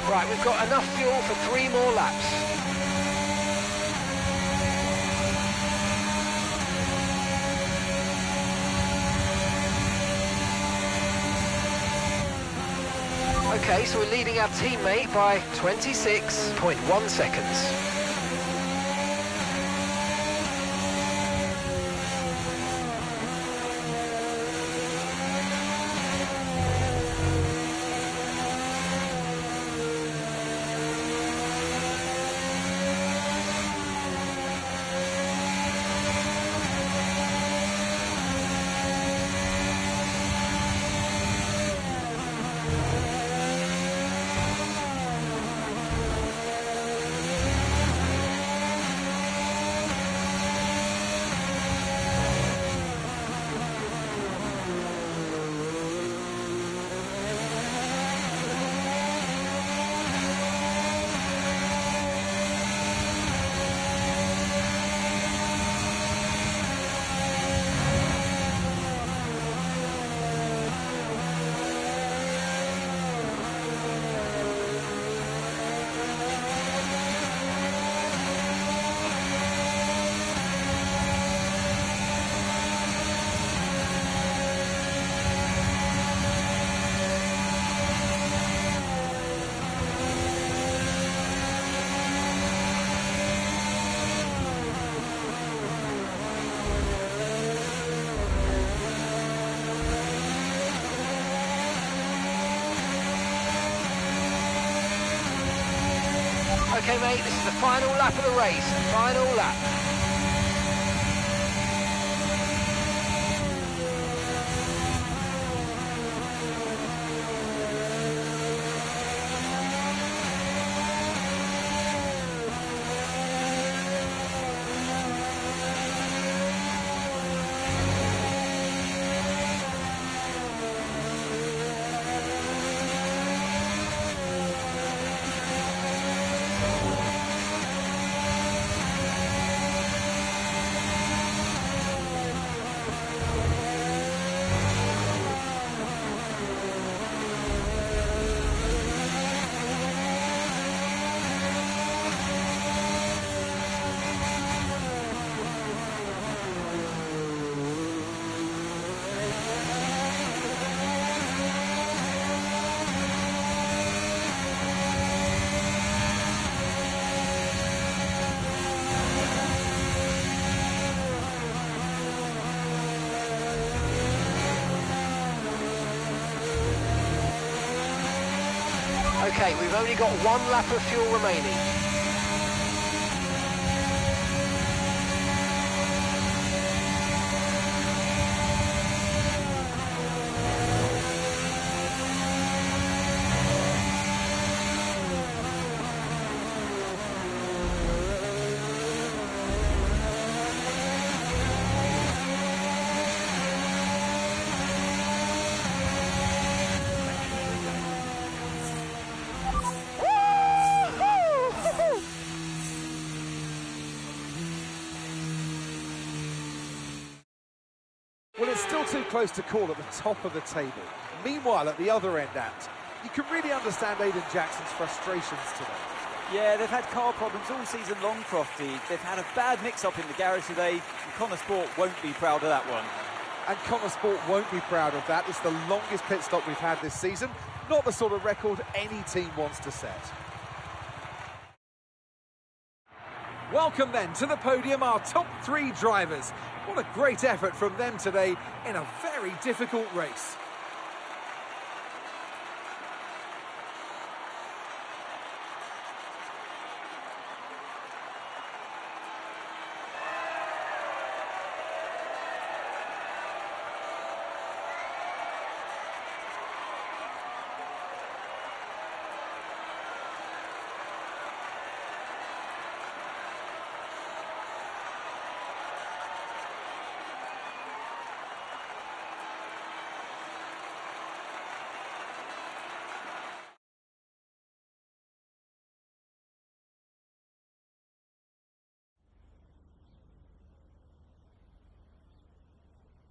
Right, we've got enough fuel for 3 more laps. Okay, so we're leading our teammate by 26.1 seconds. Okay, mate, this is the final lap of the race. Final lap. OK, we've only got 1 lap of fuel remaining. Well, it's still too close to call at the top of the table. Meanwhile, at the other end, Ant, you can really understand Aiden Jackson's frustrations today. Yeah, they've had car problems all season long, Crofty. They've had a bad mix-up in the garage today, and Connor Sport won't be proud of that one. And Connor Sport won't be proud of that. It's the longest pit stop we've had this season. Not the sort of record any team wants to set. Welcome then to the podium, our top 3 drivers. What a great effort from them today in a very difficult race.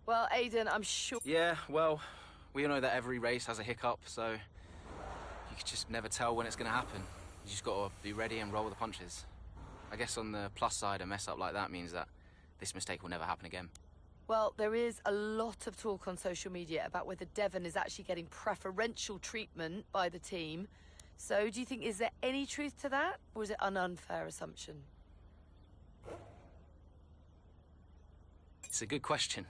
Well, Aiden, I'm sure... Yeah, well, we all know that every race has a hiccup, so you can just never tell when it's going to happen. You just got to be ready and roll with the punches. I guess on the plus side, a mess up like that means that this mistake will never happen again. Well, there is a lot of talk on social media about whether Devon is actually getting preferential treatment by the team. So do you think, is there any truth to that, or is it an unfair assumption? It's a good question.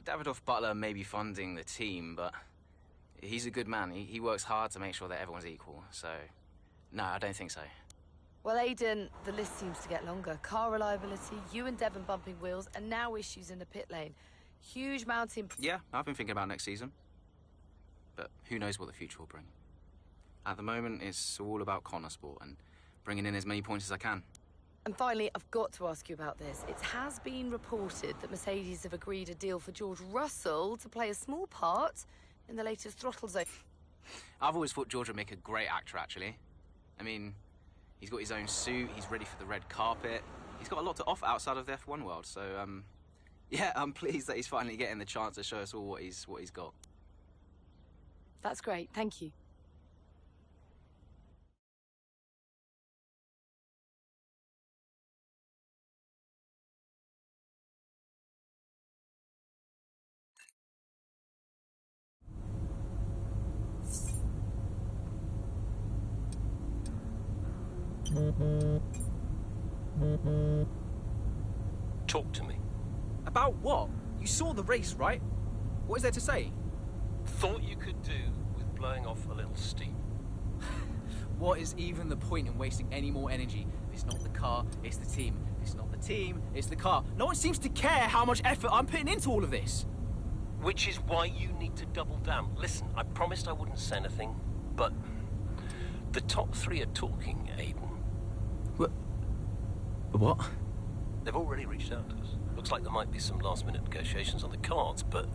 Davidoff Butler may be funding the team, but he's a good man. He works hard to make sure that everyone's equal, so no, I don't think so. Well, Aiden, the list seems to get longer. Car reliability, you and Devon bumping wheels, and now issues in the pit lane. Huge mountain... Yeah, I've been thinking about next season, but who knows what the future will bring. At the moment, it's all about Connor Sport and bringing in as many points as I can. And finally, I've got to ask you about this. It has been reported that Mercedes have agreed a deal for George Russell to play a small part in the latest Throttle Zone. I've always thought George would make a great actor, actually. I mean, he's got his own suit, he's ready for the red carpet. He's got a lot to offer outside of the F1 world, so, yeah, I'm pleased that he's finally getting the chance to show us all what he's got. That's great, thank you. Talk to me. About what? You saw the race, right? What is there to say? Thought you could do with blowing off a little steam. What is even the point in wasting any more energy? It's not the car, it's the team. It's not the team, it's the car. No one seems to care how much effort I'm putting into all of this. Which is why you need to double down. Listen, I promised I wouldn't say anything, but the top 3 are talking, Aiden. What? They've already reached out to us. Looks like there might be some last-minute negotiations on the cards, but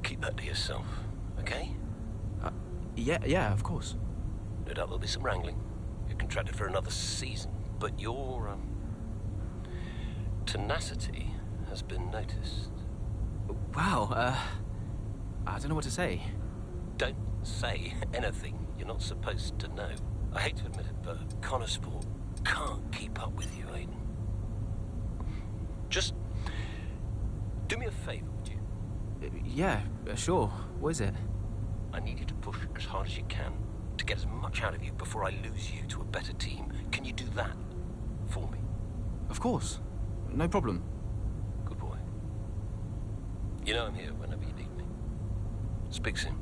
keep that to yourself, okay? Yeah, of course. No doubt there'll be some wrangling. You're contracted for another season, but your tenacity has been noticed. Wow, I don't know what to say. Don't say anything you're not supposed to know. I hate to admit it, but Connor Sport can't keep up with you, Aiden. Just do me a favour, would you? Yeah, sure. What is it? I need you to push as hard as you can to get as much out of you before I lose you to a better team. Can you do that for me? Of course. No problem. Good boy. You know I'm here whenever you need me. Speak soon.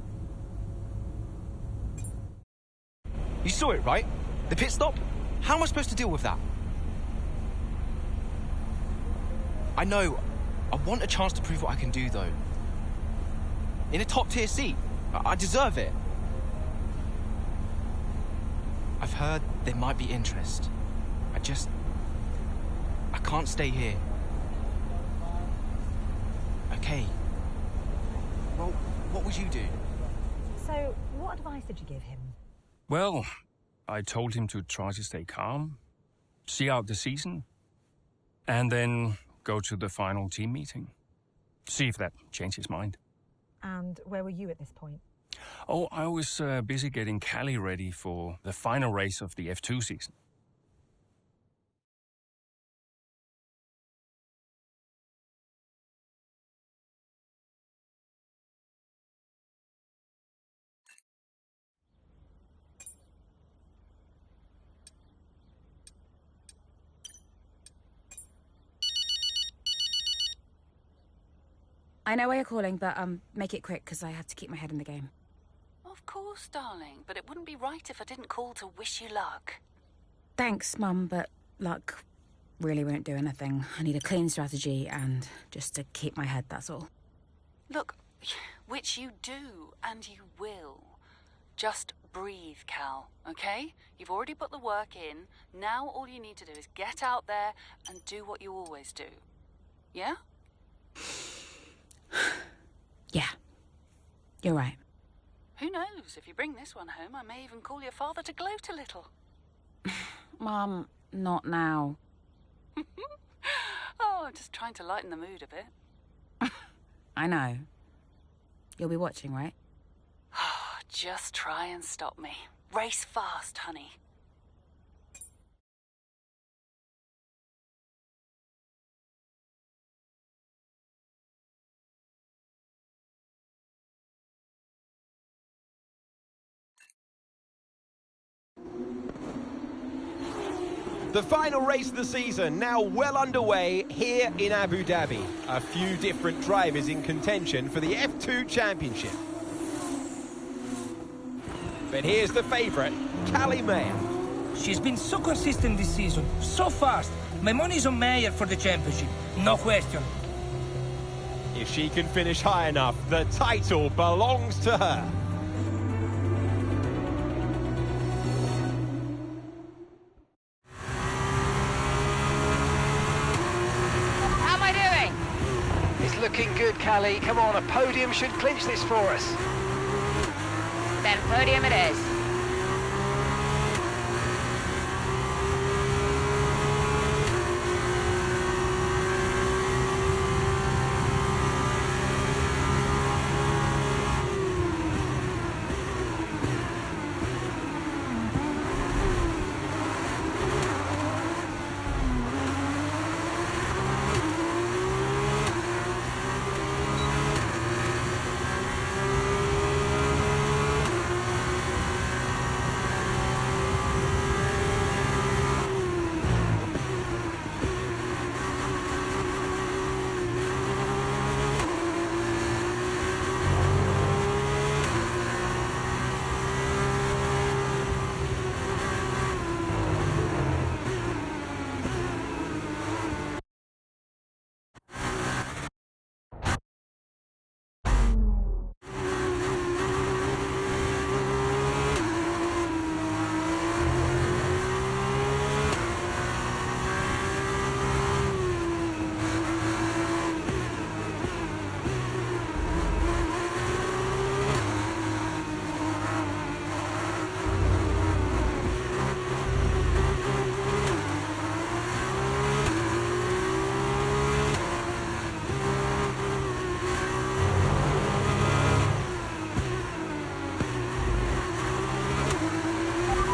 You saw it, right? The pit stop? How am I supposed to deal with that? I know. I want a chance to prove what I can do, though. In a top-tier seat. I deserve it. I've heard there might be interest. I can't stay here. Okay. Well, what would you do? So, what advice did you give him? Well, I told him to try to stay calm, see out the season, and then go to the final team meeting. See if that changed his mind. And where were you at this point? Oh, I was busy getting Callie ready for the final race of the F2 season. I know why you're calling, but make it quick, because I have to keep my head in the game. Of course, darling, but it wouldn't be right if I didn't call to wish you luck. Thanks, Mum, but luck really won't do anything. I need a clean strategy and just to keep my head, that's all. Look, which you do, and you will. Just breathe, Cal, okay? You've already put the work in. Now all you need to do is get out there and do what you always do. Yeah? Yeah, you're right. Who knows? If you bring this one home, I may even call your father to gloat a little. Mum, not now. Oh, I'm just trying to lighten the mood a bit. I know. You'll be watching, right? Just try and stop me. Race fast, honey. The final race of the season now well underway here in Abu Dhabi. A few different drivers in contention for the F2 Championship. But here's the favourite, Callie Mayer. She's been so consistent this season, so fast. My money's on Mayer for the championship, no question. If she can finish high enough, the title belongs to her. How am I doing? It's looking good, Callie. Come on, a podium should clinch this for us. Then podium it is.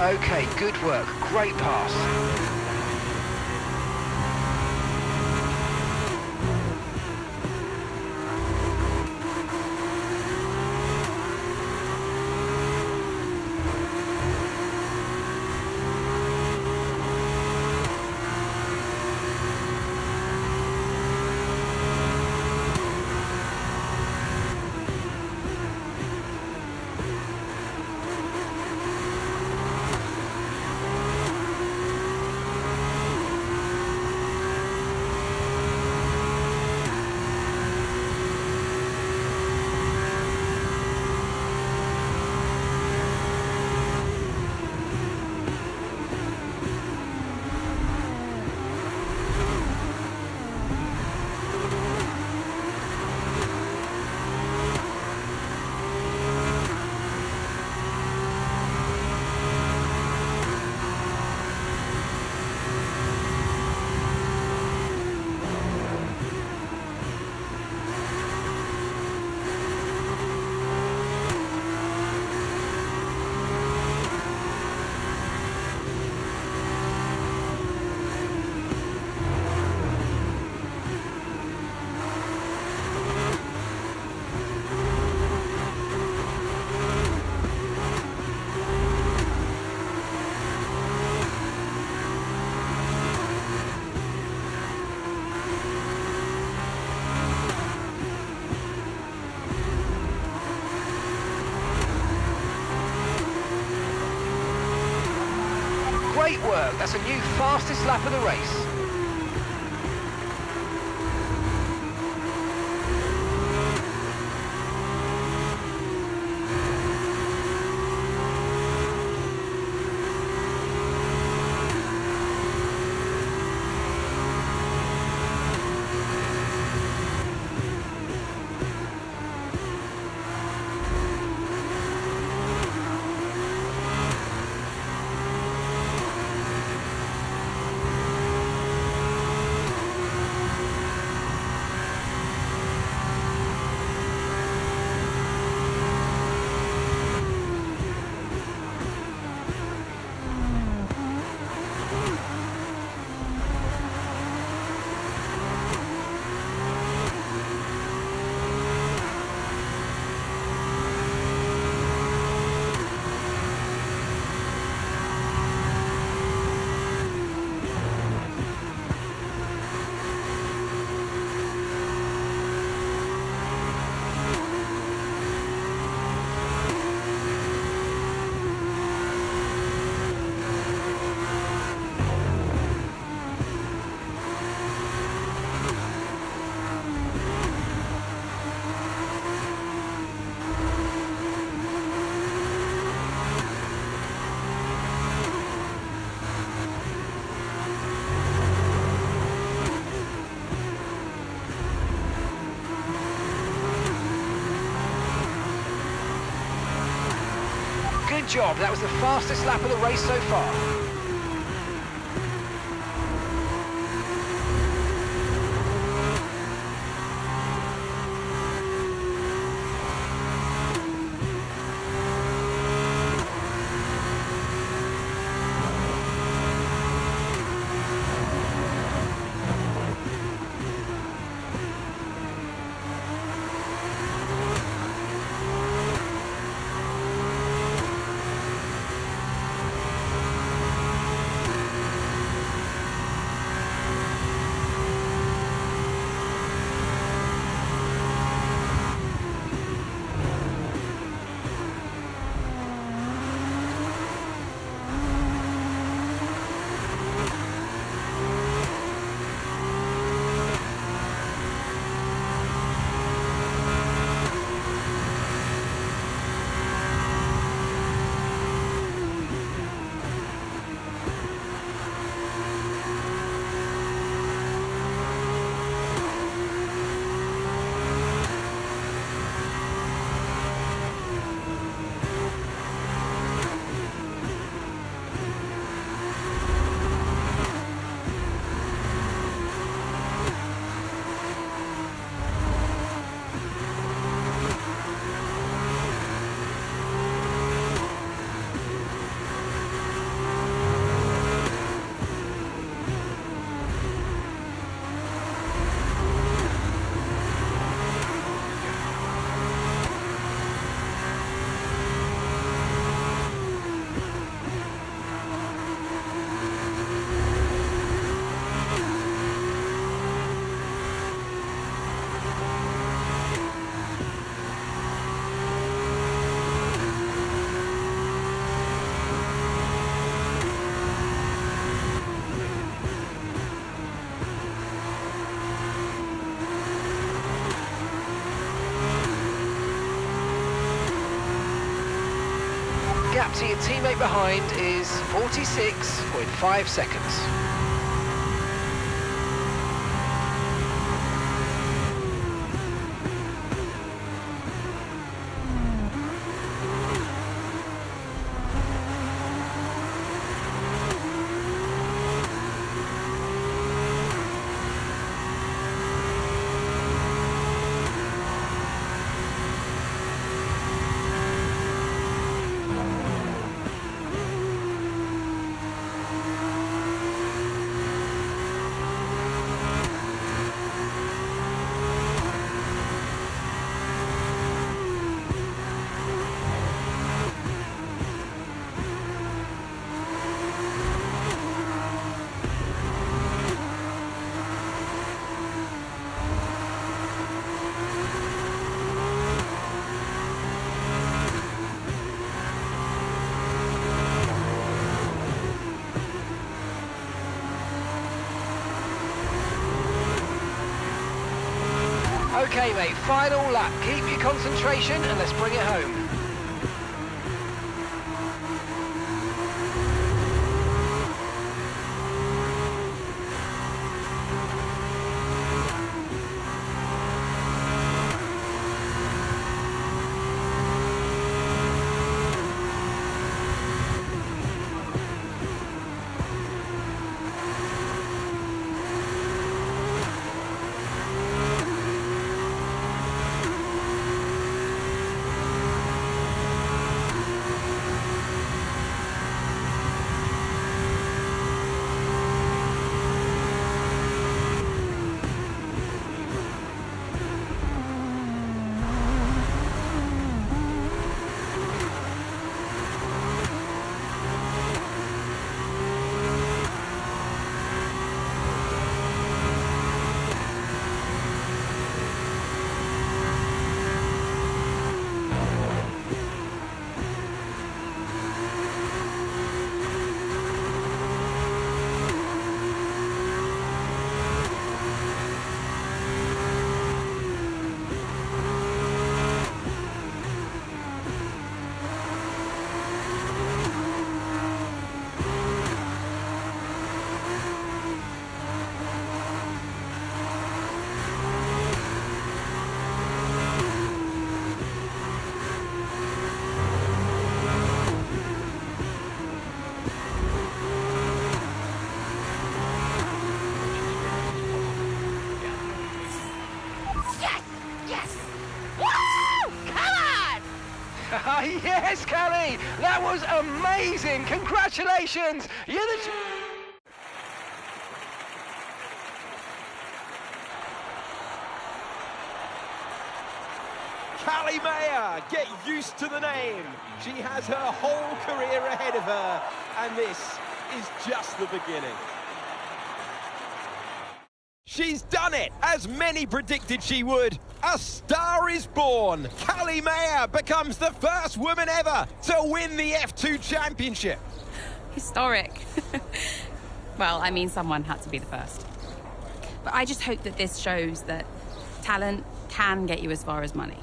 Okay, good work. Great pass. Great work. That's a new fastest lap of the race. Good job, that was the fastest lap of the race so far. Gap to your teammate behind is 46.5 seconds. Okay, mate, final lap. Keep your concentration and let's bring it home. Yes, Callie! That was amazing! Congratulations! You're the... Callie Mayer, get used to the name. She has her whole career ahead of her, and this is just the beginning. She's done it, as many predicted she would. A star is born. Callie Mayer becomes the first woman ever to win the F2 championship. Historic. Well, I mean, someone had to be the first. But I just hope that this shows that talent can get you as far as money.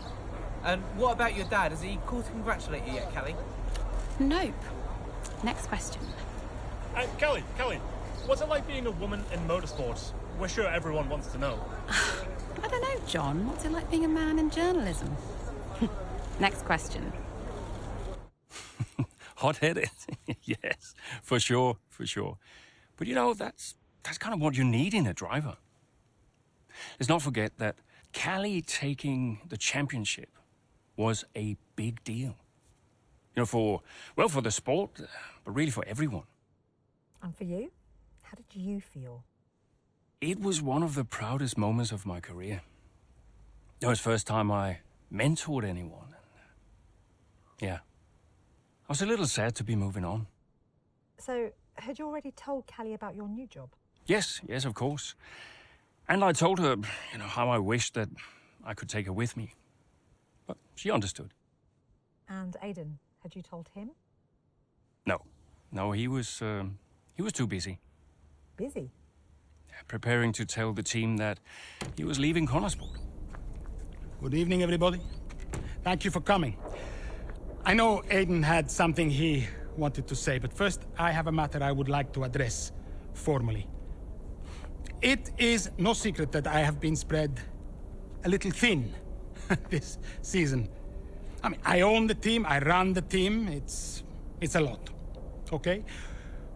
And what about your dad? Has he called to congratulate you yet, Callie? Nope. Next question. Callie, what's it like being a woman in motorsports? We're sure everyone wants to know. I don't know, John. What's it like being a man in journalism? Next question. Hot-headed? Yes, for sure. But you know, that's kind of what you need in a driver. Let's not forget that Callie taking the championship was a big deal. You know, for the sport, but really for everyone. And for you? How did you feel? It was one of the proudest moments of my career. It was the first time I mentored anyone. Yeah. I was a little sad to be moving on. So, had you already told Callie about your new job? Yes, of course. And I told her, how I wished that I could take her with me. But she understood. And Aidan, had you told him? No, he was too busy. Busy? Preparing to tell the team that he was leaving Connorsport. Good evening, everybody. Thank you for coming. I know Aidan had something he wanted to say, but first I have a matter I would like to address formally. It is no secret that I have been spread a little thin this season. I mean, I own the team, I run the team, it's a lot, okay?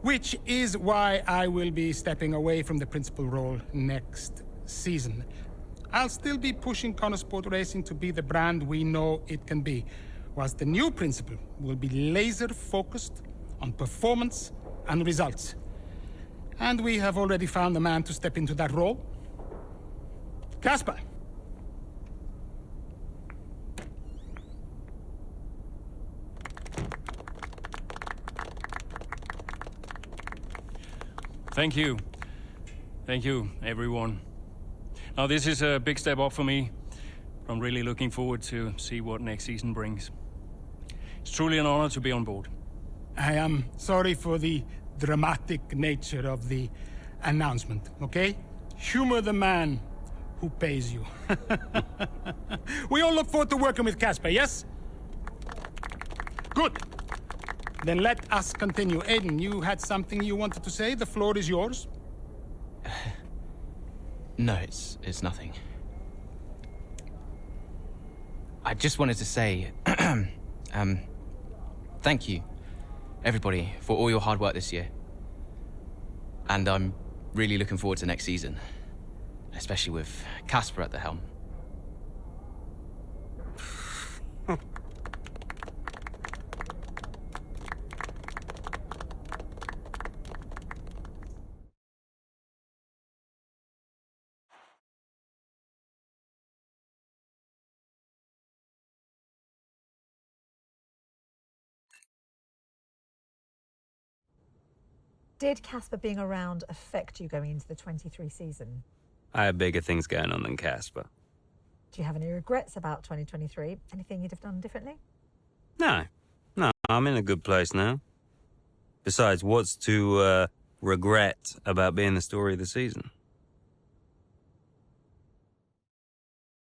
Which is why I will be stepping away from the principal role next season. I'll still be pushing Connorsport Racing to be the brand we know it can be, whilst the new principal will be laser-focused on performance and results. And we have already found a man to step into that role. Casper. Thank you. Thank you, everyone. Now, this is a big step up for me. I'm really looking forward to see what next season brings. It's truly an honor to be on board. I am sorry for the dramatic nature of the announcement, okay? Humor the man who pays you. We all look forward to working with Casper, yes? Good. Then let us continue. Aiden, you had something you wanted to say? The floor is yours. No, it's nothing. I just wanted to say, thank you, everybody, for all your hard work this year. And I'm really looking forward to next season, especially with Casper at the helm. Did Casper being around affect you going into the 23 season? I have bigger things going on than Casper. Do you have any regrets about 2023? Anything you'd have done differently? No, I'm in a good place now. Besides, what's to regret about being the story of the season?